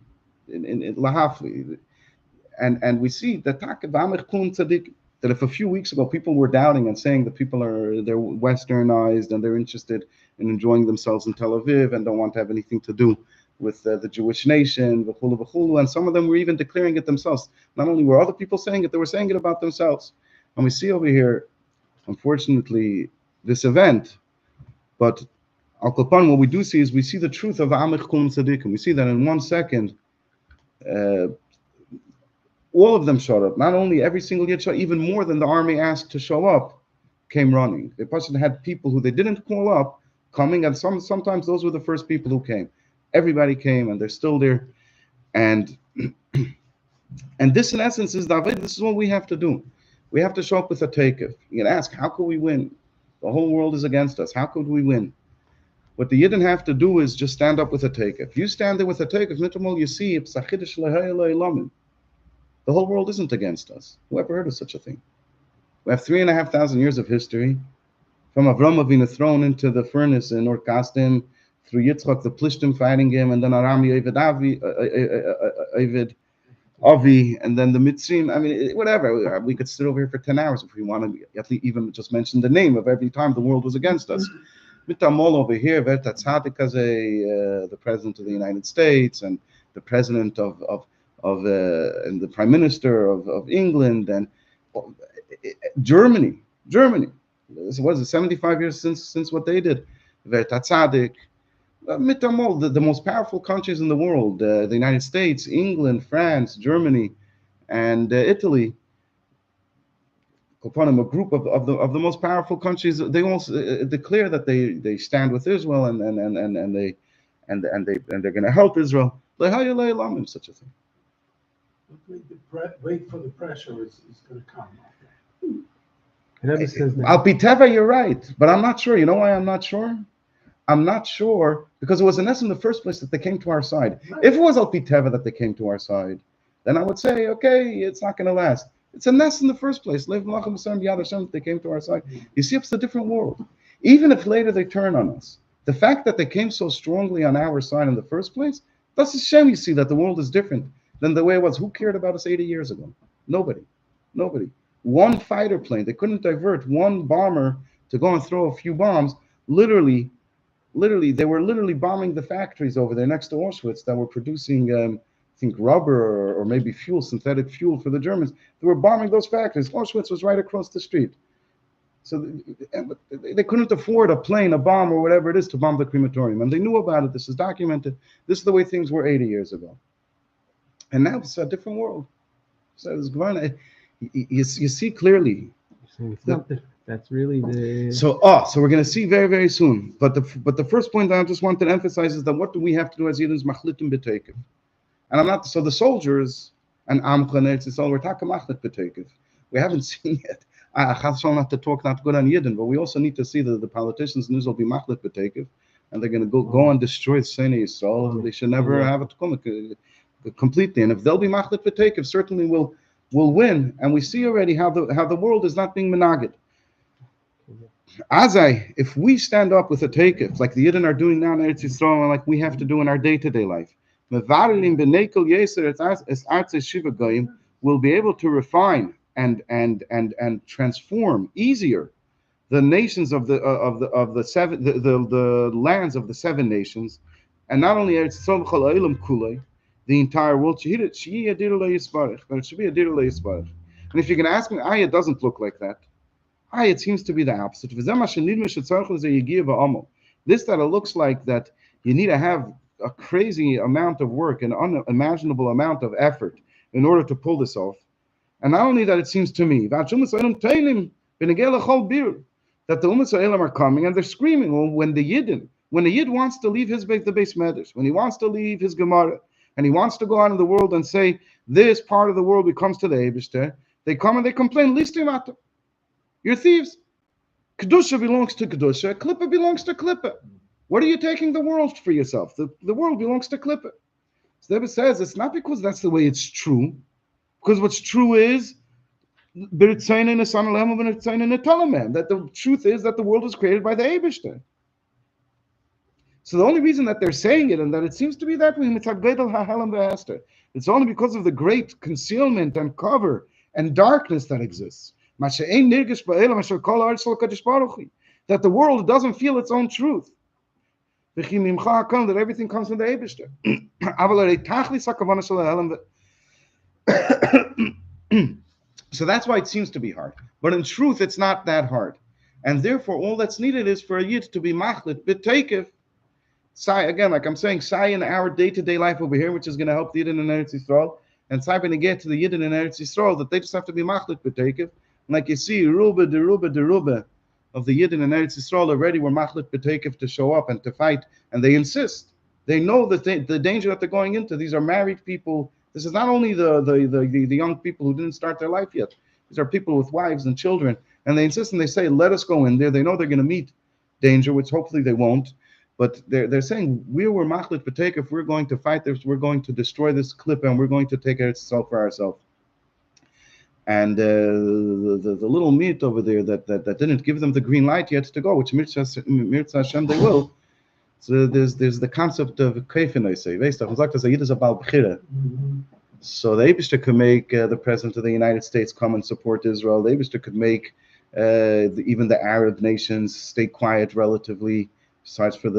in Lahafli. And we see that that if a few weeks ago people were doubting and saying that they're westernized and they're interested in enjoying themselves in Tel Aviv and don't want to have anything to do with the Jewish nation, and some of them were even declaring it themselves. Not only were other people saying it, they were saying it about themselves. And we see over here, unfortunately, this event, but Al Kopan, what we do see is we see the truth of Amich Kum Tzadikim. We see that in 1 second, uh, all of them showed up. Not only every single Yid showed, even more than the army asked to show up, came running. The person had people who they didn't call up coming, and sometimes those were the first people who came. Everybody came, and they're still there. And and this, in essence, is David. This is what we have to do. We have to show up with a takeoff. You can ask, how could we win? The whole world is against us. How could we win? What the Yidden have to do is just stand up with a takeoff. If you stand there with a takeoff, you see, the whole world isn't against us. Who ever heard of such a thing? We have 3,500 years of history. From Avram Avinu thrown into the furnace in Ur Kasdim, through Yitzchak, the Plishtim fighting him, and then Aram Yovid Avi, and then the Mitzrim. I mean, whatever. We could sit over here for 10 hours if we want to even just mention the name of every time the world was against us. Mitamol over here, the President of the United States, and the President of and the Prime Minister of England, and Germany. This was 75 years since what they did. Mitamol, the most powerful countries in the world, the United States, England, France, Germany, and Italy. Upon a group of the most powerful countries, they also declare that they stand with Israel and they're going to help Israel. Such a thing. Wait for the pressure is going to come. Al Piteva, you're right, but I'm not sure. You know why I'm not sure? I'm not sure because it was in essence in the first place that they came to our side. If it was Al Piteva that they came to our side, then I would say, okay, it's not going to last. It's a mess in the first place. They came to our side. You see, it's a different world. Even if later they turn on us, the fact that they came so strongly on our side in the first place, that's a shame. You see that the world is different than the way it was. Who cared about us 80 years ago? Nobody. One fighter plane. They couldn't divert one bomber to go and throw a few bombs. Literally, they were literally bombing the factories over there next to Auschwitz that were producing, I think, rubber or maybe fuel, synthetic fuel for the Germans. They were bombing those factories. Auschwitz was right across the street. So they couldn't afford a plane, a bomb, or whatever it is to bomb the crematorium. And they knew about it. This is documented. This is the way things were 80 years ago. And now it's a different world. So it's going. You see clearly. That's really the. So we're going to see very, very soon. But the first point that I just wanted to emphasize is that what do we have to do as Yidden machlitim b'teikev? And I'm not. So the soldiers and Amcha and Eretz Yisrael were takamachlit b'teikev. We haven't seen yet. I not to talk not good on Yidden, but we also need to see that the politicians in Israel be machlit b'teikev, and they're going to go and destroy Seinei Yisrael, and they should never have it come completely. And if they'll be machlit b'teikev, certainly will win. And we see already how the world is not being menaged. Azai, if we stand up with a takeoff, like the Yidden are doing now in Eretz Yisrael, and like we have to do in our day-to-day life, will be able to refine and transform easier the nations of the seven the lands of the 7 nations, and not only Eretz Yisrael, the entire world. But it should be a dir le'yisbarach. And if you're going to ask me, it doesn't look like that. It seems to be the opposite. This that it looks like that you need to have a crazy amount of work, an unimaginable amount of effort in order to pull this off. And not only that, it seems to me that the Ummah Elam are coming and they're screaming. Well, when a Yid wants to leave the base medrash, when he wants to leave his Gemara, and he wants to go out in the world and say this part of the world becomes to the Eibishter, they come and they complain, Listimata. You're thieves. Kedusha belongs to Kedusha. Klippa belongs to Klippa. What are you taking the world for yourself? The world belongs to Klippa. So the Rebbe says it's not because that's the way it's true, because what's true is that the truth is that the world was created by the Eibishter. So the only reason that they're saying it and that it seems to be that way, it's only because of the great concealment and cover and darkness that exists. That the world doesn't feel its own truth. That everything comes from the Eibishter. So that's why it seems to be hard. But in truth, it's not that hard. And therefore, all that's needed is for a yid to be machlit, b'teikev. Sai, again, like I'm saying, Sai in our day-to-day life over here, which is going to help the Yidden in Eretz Yisrael, and Sai going to get to the Yidden in Eretz Yisrael, that they just have to be machlit b'teikev. Like you see, Ruba of the Yidden in Eretz Yisrael already were machlit b'teikev to show up and to fight, and they insist. They know that the danger that they're going into. These are married people. This is not only the young people who didn't start their life yet. These are people with wives and children, and they insist and they say, let us go in there. They know they're going to meet danger, which hopefully they won't. But they're saying, we were machlit b'teikev, if we're going to fight this, we're going to destroy this clip, and we're going to take Eretz Yisrael for ourselves. And the little meat over there that didn't give them the green light yet to go, which Mirza Hashem they will. So there's the concept of kefin, I say. So the Eibishter could make the president of the United States come and support Israel. The Eibishter could make even the Arab nations stay quiet relatively. Besides for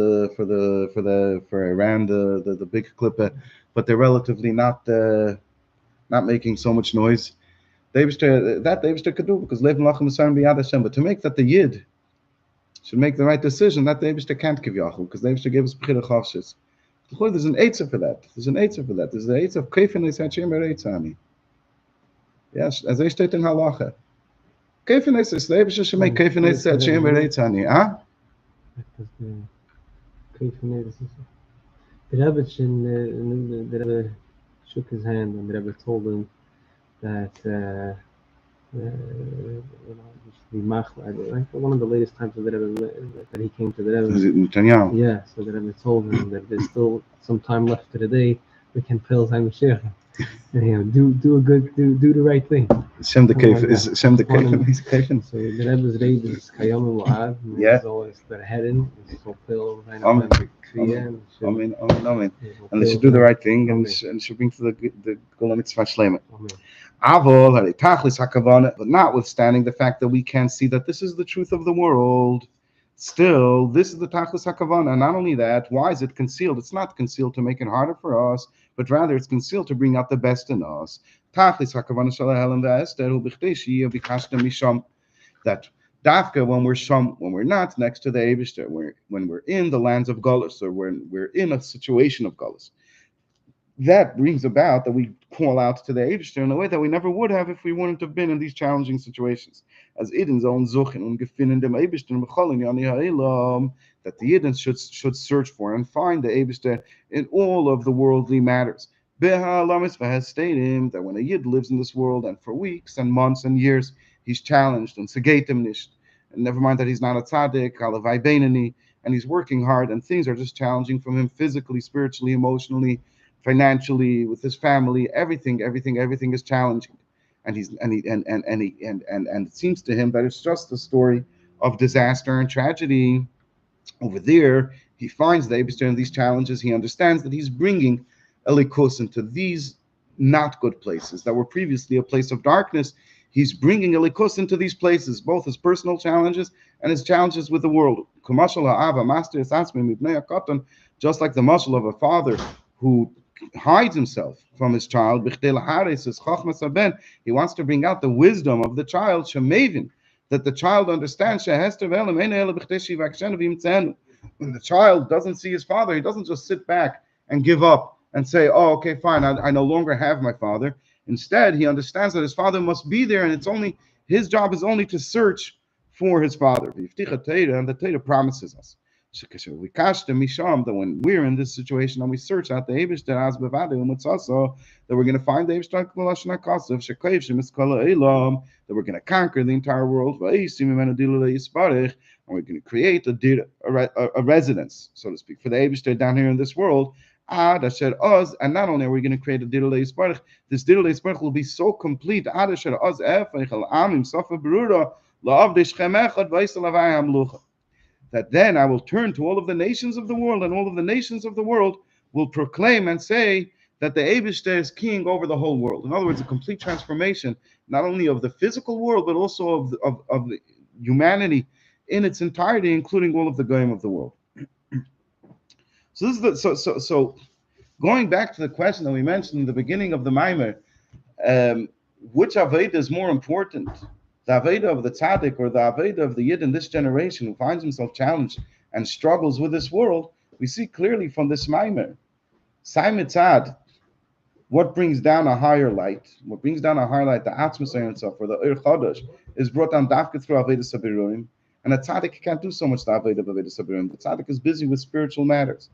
Iran, the big clip, but they're relatively not making so much noise. The Eibishter could do because Lev Melachim Masar B'Yad Hashem. But to make that the Yid should make the right decision, that the Eibishter can't give Yachul, because the Eibishter gave us B'chira Chavshis. There's an Eitzah for that. There's the Eitzah of Kefin Eisachim Ereitzani. Yes, as they state in Halacha. Kefin Eisach, the Eibishter should make Kefin Eisachim Ereitzani. Huh? The Rebbe shook his hand and the Rebbe told him that you should be machla. Like one of the latest times that he came to the Rebbe. Is it Netanyahu? Yeah, so the Rebbe told him that there's still some time left to the day. We can fill time with Shech. And do the right thing. Shem the Kefin is Shem the Kefin. So the Rebbe's read is Kayam Wa'ad. Yeah. Always the heading is fulfill. Amen. And they should do the right thing and should bring to the Gola Mitzvah Shlema. But notwithstanding the fact that we can't see that this is the truth of the world, still, this is the Tachlis HaKavana. And not only that, why is it concealed? It's not concealed to make it harder for us, but rather it's concealed to bring out the best in us. Tachlis HaKavana Shalahelam Ve'ester Hu B'chtei Shiyeh B'kashtem Misham. That Dafka, when we're not next to the Eibishter, when we're in the lands of Galus, or when we're in a situation of Galus, that brings about that we call out to the Eibishter in a way that we never would have if we wouldn't have been in these challenging situations. As Idens own Zuchen und gefinnen dem Eibishter B'cholin Yani Ha'ilam, that the Idens should search for and find the Eibishter in all of the worldly matters. Beha Lamisva has stated that when a Yid lives in this world and for weeks and months and years, he's challenged and segeitem nicht. And never mind that he's not a tzaddik, alavai beinani, and he's working hard, and things are just challenging from him physically, spiritually, emotionally, financially, with his family. Everything is challenging, and it seems to him that it's just a story of disaster and tragedy. Over there, he finds the Eibishter in these challenges. He understands that he's bringing Elikus into these not good places that were previously a place of darkness. He's bringing Elikus into these places, both his personal challenges and his challenges with the world. Just like the muscle of a father who hides himself from his child, he wants to bring out the wisdom of the child, that the child understands. When the child doesn't see his father, he doesn't just sit back and give up and say, oh, okay, fine, I no longer have my father. Instead, he understands that his father must be there, and it's only his job is only to search for his father. And the Torah promises us that when we're in this situation and we search out the Eibishter, that we're going to find the Eibishter, that we're going to conquer the entire world, and we're going to create a residence, so to speak, for the Eibishter down here in this world. And not only are we going to create a Dirulei Sparach, this Dirulei Sparach will be so complete that then I will turn to all of the nations of the world, and all of the nations of the world will proclaim and say that the Eibishter is king over the whole world. In other words, a complete transformation, not only of the physical world, but also of the humanity in its entirety, including all of the goyim of the world. So this is so going back to the question that we mentioned in the beginning of the Maimer, which Aveda is more important? The Aveda of the Tzaddik or the Aveda of the Yid in this generation who finds himself challenged and struggles with this world? We see clearly from this Maimer. Saimetzad, what brings down a higher light, the Atzmus itself, or the Ir Chodesh, is brought down Dafka through Aveda Sabiruim, and a Tzaddik can't do so much the Aveda of Aveda Sabiruim. The Tzaddik is busy with spiritual matters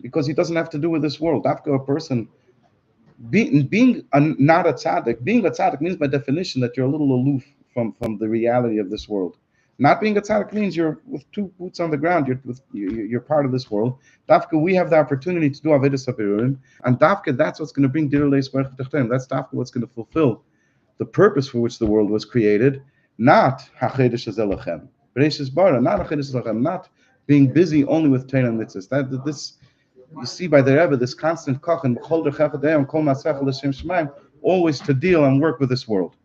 because he doesn't have to do with this world. Dafka, a person not a tzaddik. Being a tzaddik means by definition that you're a little aloof from the reality of this world. Not being a tzaddik means you're with two boots on the ground. You're part of this world. Dafka, we have the opportunity to do avodas habirurim, and dafka, that's what's going to bring dirulei sparach tachtem. That's dafka what's going to fulfill the purpose for which the world was created. Not hachedesh azelachem, Breishis Bara, not hachedesh azelachem, not being busy only with Torah and mitzvahs. This you see by the Rebbe, this constant koch and always to deal and work with this world.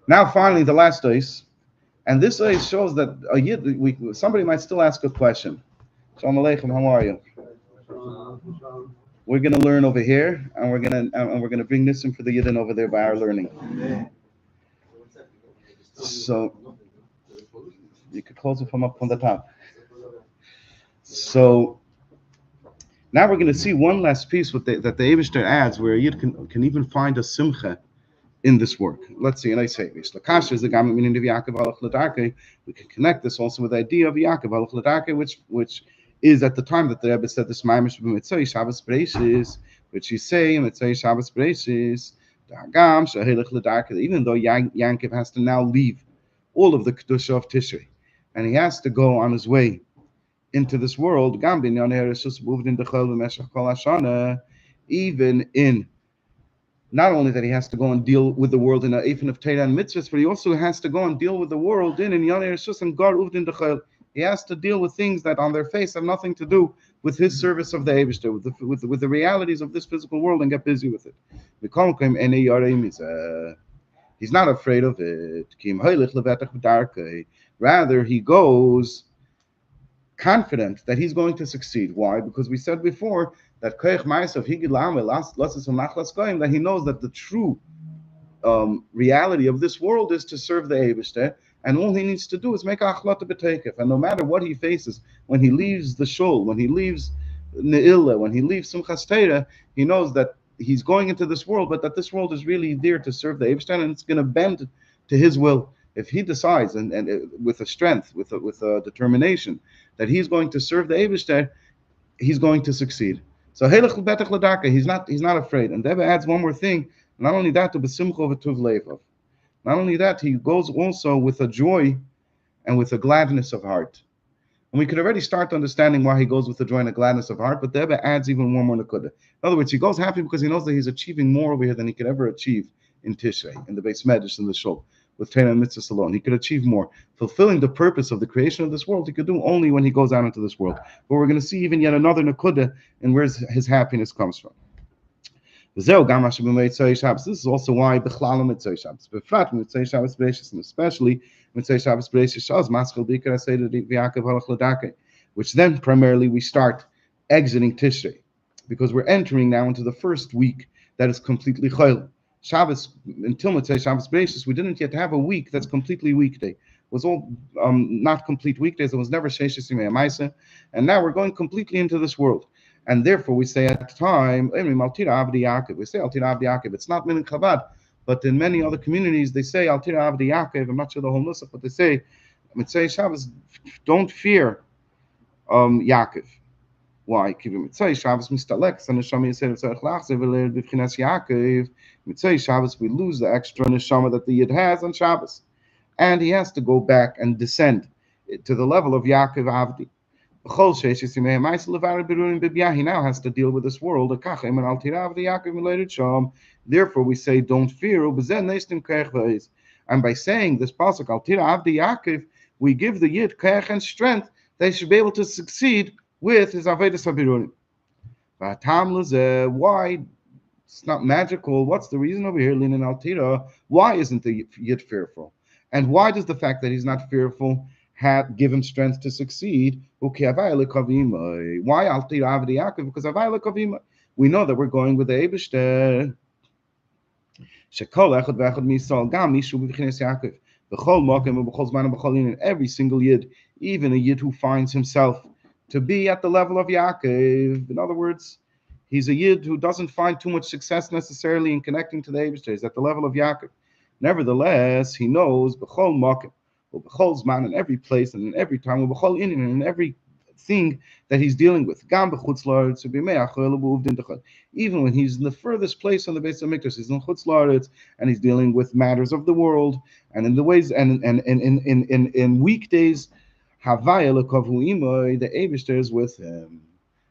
Now, finally, the last ice, and this ice shows that somebody might still ask a question. Shalom Aleichem, how are you? We're going to learn over here, and we're going to bring this in for the Yidden over there by our learning. So you could close it from up from the top. So now we're going to see one last piece that the Eibishter adds, where a Yid can even find a simcha in this work. Let's see, and I say this. We can connect this also with the idea of Yaakov Halach L'Darkei, which is at the time that the Rebbe said this Maimish B'Mitzvah Shabbos Breishis, which you say in Mitzvah Shabbos Breishis, even though Yaakov has to now leave all of the Kedusha of Tishrei, and he has to go on his way into this world, even in not only that he has to go and deal with the world in a Eifin of Torah and Mitzvahs, but he also has to go and deal with the world in Yonei Rishus and Gar Uvdin Dechel. He has to deal with things that on their face have nothing to do with his service of the Eibishter, with the realities of this physical world, and get busy with it. He's not afraid of it. Rather, he goes confident that he's going to succeed. Why? Because we said before that that he knows that the true reality of this world is to serve the Eibishter, and all he needs to do is make achlata b'teikef. And no matter what he faces, when he leaves the shul, when he leaves Ne'ilah, when he leaves Simchas Torah, he knows that he's going into this world, but that this world is really there to serve the Eibishter, and it's going to bend to his will. If he decides, and with a strength, with a determination, that he's going to serve the Eibishter, he's going to succeed. So he's not afraid. And Deba adds one more thing. Not only that, not only that, he goes also with a joy and with a gladness of heart. And we could already start understanding why he goes with a joy and a gladness of heart, but Deba adds even one more nakuda. In other words, he goes happy because he knows that he's achieving more over here than he could ever achieve in Tishrei, in the Beis Medrash, in the Shul, with Torah and Mitzvahs alone. He could achieve more. Fulfilling the purpose of the creation of this world, he could do only when he goes out into this world. But we're going to see even yet another nakuda in where his happiness comes from. This is also why Bechlal Mitzvah Shabbos, Befrat Mitzvah Shabbos Breishis, and especially Mitzvah Shabbos Breishis Shaz Maschil Bikar Aseder Yaakov Halach L'Darkei, which then primarily we start exiting Tishrei, because we're entering now into the first week that is completely Chayil. Shabbos, until Mitzvah Shabbos Breishis, we didn't yet have a week that's completely weekday. It was all not complete weekdays. It was never Sheishis Yimei Maisa, and now we're going completely into this world. And therefore, we say at the time, we say Altira Avdi Yaakov. It's not Min Chabad, but in many other communities, they say Altira Avdi Yaakov. I'm not sure the whole nusach, but they say Mitzvah Shabbos, don't fear Yaakov. Why? Mitzvah Shabbos mistalek, and Neshama Yisrael tzarich lachzev v'leir b'chinas Yaakov. Mitzvah Shabbos, we lose the extra Neshama that the Yid has on Shabbos, and he has to go back and descend to the level of Yaakov Avdi. He now has to deal with this world. Therefore, we say, don't fear. And by saying this pasuk, Al Tira Avdi Yaakov, we give the Yid kach and strength that he should be able to succeed with his Avodas HaBirurim. Why? It's not magical. What's the reason over here, Linin Al Tira? Why isn't the Yid fearful? And why does the fact that he's not fearful give him strength to succeed? Why Al Tira Avdi Yaakov? Because Avayla Kavima. We know that we're going with the Eibishter. Every single Yid, even a Yid who finds himself to be at the level of Yaakov. In other words, he's a Yid who doesn't find too much success necessarily in connecting to the Eibishter. He's at the level of Yaakov. Nevertheless, he knows B'chol Makim, B'chol Zman, in every place and in every time, B'chol Inin, and in every thing that he's dealing with. Even when he's in the furthest place on the base of Mikdash, he's in Chutz La'aretz, and he's dealing with matters of the world, and in the ways and in weekdays, Havaya L'Kavu Imoy, the Eibishter is with him,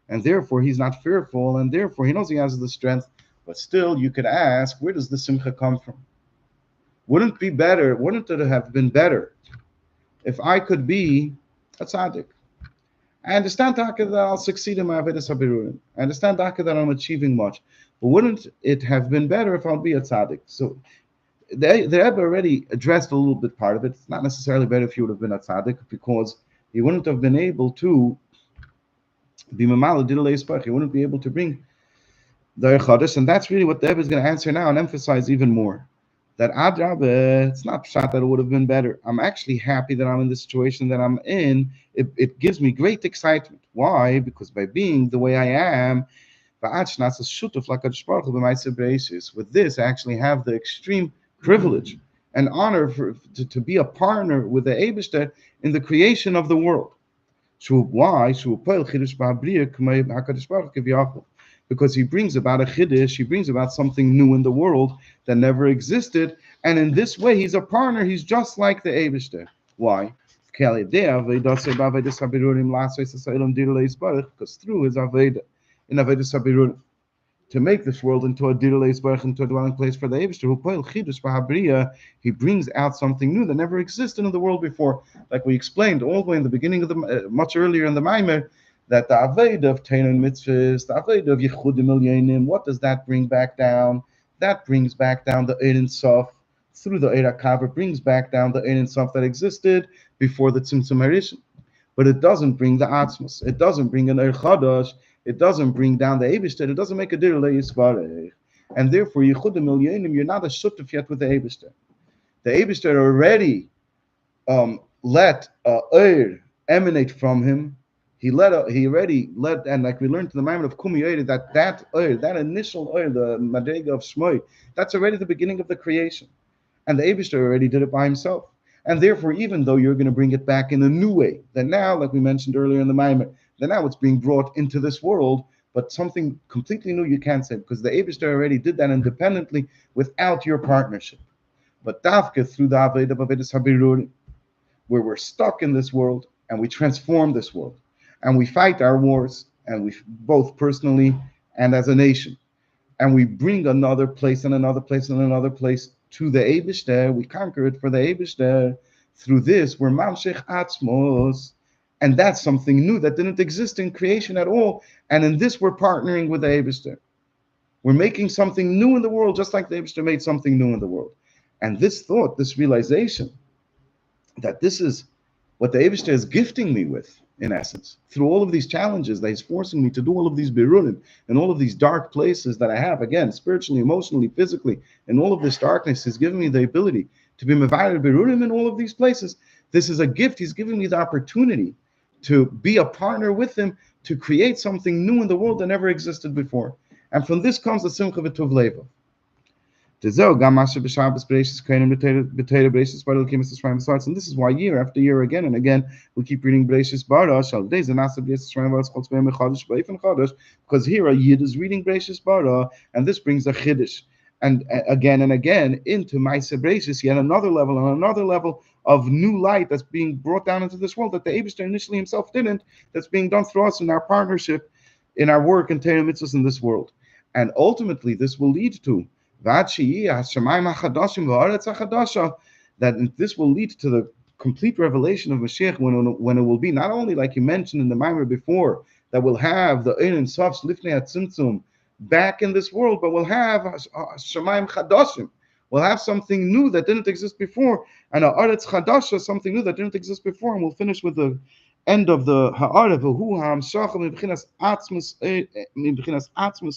and therefore he's not fearful, and therefore he knows he has the strength. But still, you could ask, where does the simcha come from? Wouldn't it have been better if I could be a tzaddik? I understand that I'll succeed in my Avodas HaBirurim. I understand that I'm achieving much. But wouldn't it have been better if I'll be a tzaddik? So the Rebbe already addressed a little bit part of it. It's not necessarily better if you would have been a tzaddik, because he wouldn't have been able to be mamala didalei spach. He wouldn't be able to bring the Chodesh. And that's really what the Rebbe is going to answer now and emphasize even more. That Adrabah, it's not pshat that it would have been better. I'm actually happy that I'm in the situation that I'm in. It gives me great excitement. Why? Because by being the way I am, with this, I actually have the extreme privilege and honor to be a partner with the Eibishter in the creation of the world. Why? Because he brings about a chiddush, he brings about something new in the world that never existed, and in this way he's a partner, he's just like the Eibishter. Why? Because through his Aveda, in Avodas HaBirurim, to make this world into a dirulei sbarach, into a dwelling place for the Eibishter, he brings out something new that never existed in the world before. Like we explained all the way in the beginning of the, much earlier in the Maimer, that the Aveda of Teinon Mitzvahs, the Aveda of Yechudim Elyonim, what does that bring back down? That brings back down the Ein Sof, through the Eira Kaver, brings back down the Ein Sof that existed before the Tzimtzum Harishon. But it doesn't bring the Atzmos, it doesn't bring an Eir Chadash, it doesn't bring down the Eibishter, it doesn't make a dirulei yisbarech. And therefore, Yechudim Elyonim, you're not a shutuf yet with the Eibishter. The Eibishter already let Eir emanate from him. He already let, and like we learned in the moment of Kumi Eir, that Eir, that initial Eir, the Madrega of Shmoi, that's already the beginning of the creation. And the Eibishter already did it by himself. And therefore, even though you're going to bring it back in a new way, then now, like we mentioned earlier in the Maimer, then now it's being brought into this world, but something completely new you can't say, because the Eibishter already did that independently without your partnership. But Dafka, through the Aveda of Avodas HaBirurim, where we're stuck in this world, and we transform this world, and we fight our wars, and we both personally and as a nation, and we bring another place and another place and another place to the Eibishter, we conquer it for the Eibishter. Through this, we're Mamshech Atzmos, and that's something new that didn't exist in creation at all. And in this, we're partnering with the Eibishter. We're making something new in the world, just like the Eibishter made something new in the world. And this thought, this realization, that this is what the Eibishter is gifting me with, in essence, through all of these challenges that he's forcing me to do all of these birulim and all of these dark places that I have, again, spiritually, emotionally, physically, and all of this darkness, he's giving me the ability to be mevayir birulim in all of these places. This is a gift. He's giving me the opportunity to be a partner with him, to create something new in the world that never existed before. And from this comes the simcha v'tuv leva. And this is why year after year, again and again, we keep reading Breishis Bara, because here a Yid is reading Breishis Bara, and this brings a chiddush. and again and again into Ma'aseh Breishis, yet another level and another level of new light that's being brought down into this world that the Eibishter initially himself didn't, that's being done through us in our partnership, in our work in Torah mitzvahs in this world. And ultimately, this will lead to that this will lead to the complete revelation of Mashiach when it will be not only, like you mentioned in the Maimer before, that we'll have the Ein and Sofs Lifnei HaTzimtzum back in this world, but we'll have Shamayim Chadashim. We'll have something new that didn't exist before, and Haaretz Chadasha, something new that didn't exist before. And we'll finish with the end of the Ha'areh, V'hu ha'amshach mibchinas atzmus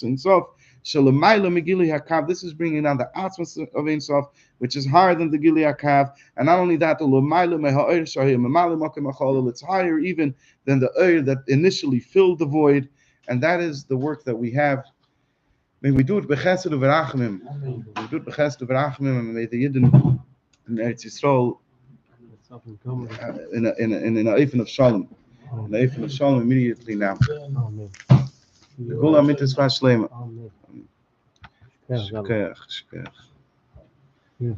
Ein Sof shelamayla megili hakav. This is bringing down the atzmus of Ein Sof, which is higher than the Gili hakav. And not only that, the l'mayla meha'ir shahir memali makim acholol. It's higher even than the oir that initially filled the void, and that is the work that we have. May we do it b'chesed u'v'rachamim. We do it b'chesed u'v'rachamim, and may the Yidden in Eretz Yisrael in a eifin of shalom, in a eifin of shalom immediately now. Amen. The Gula mitzvah shlema. Amen. Shkeach, shkeach. Beautiful.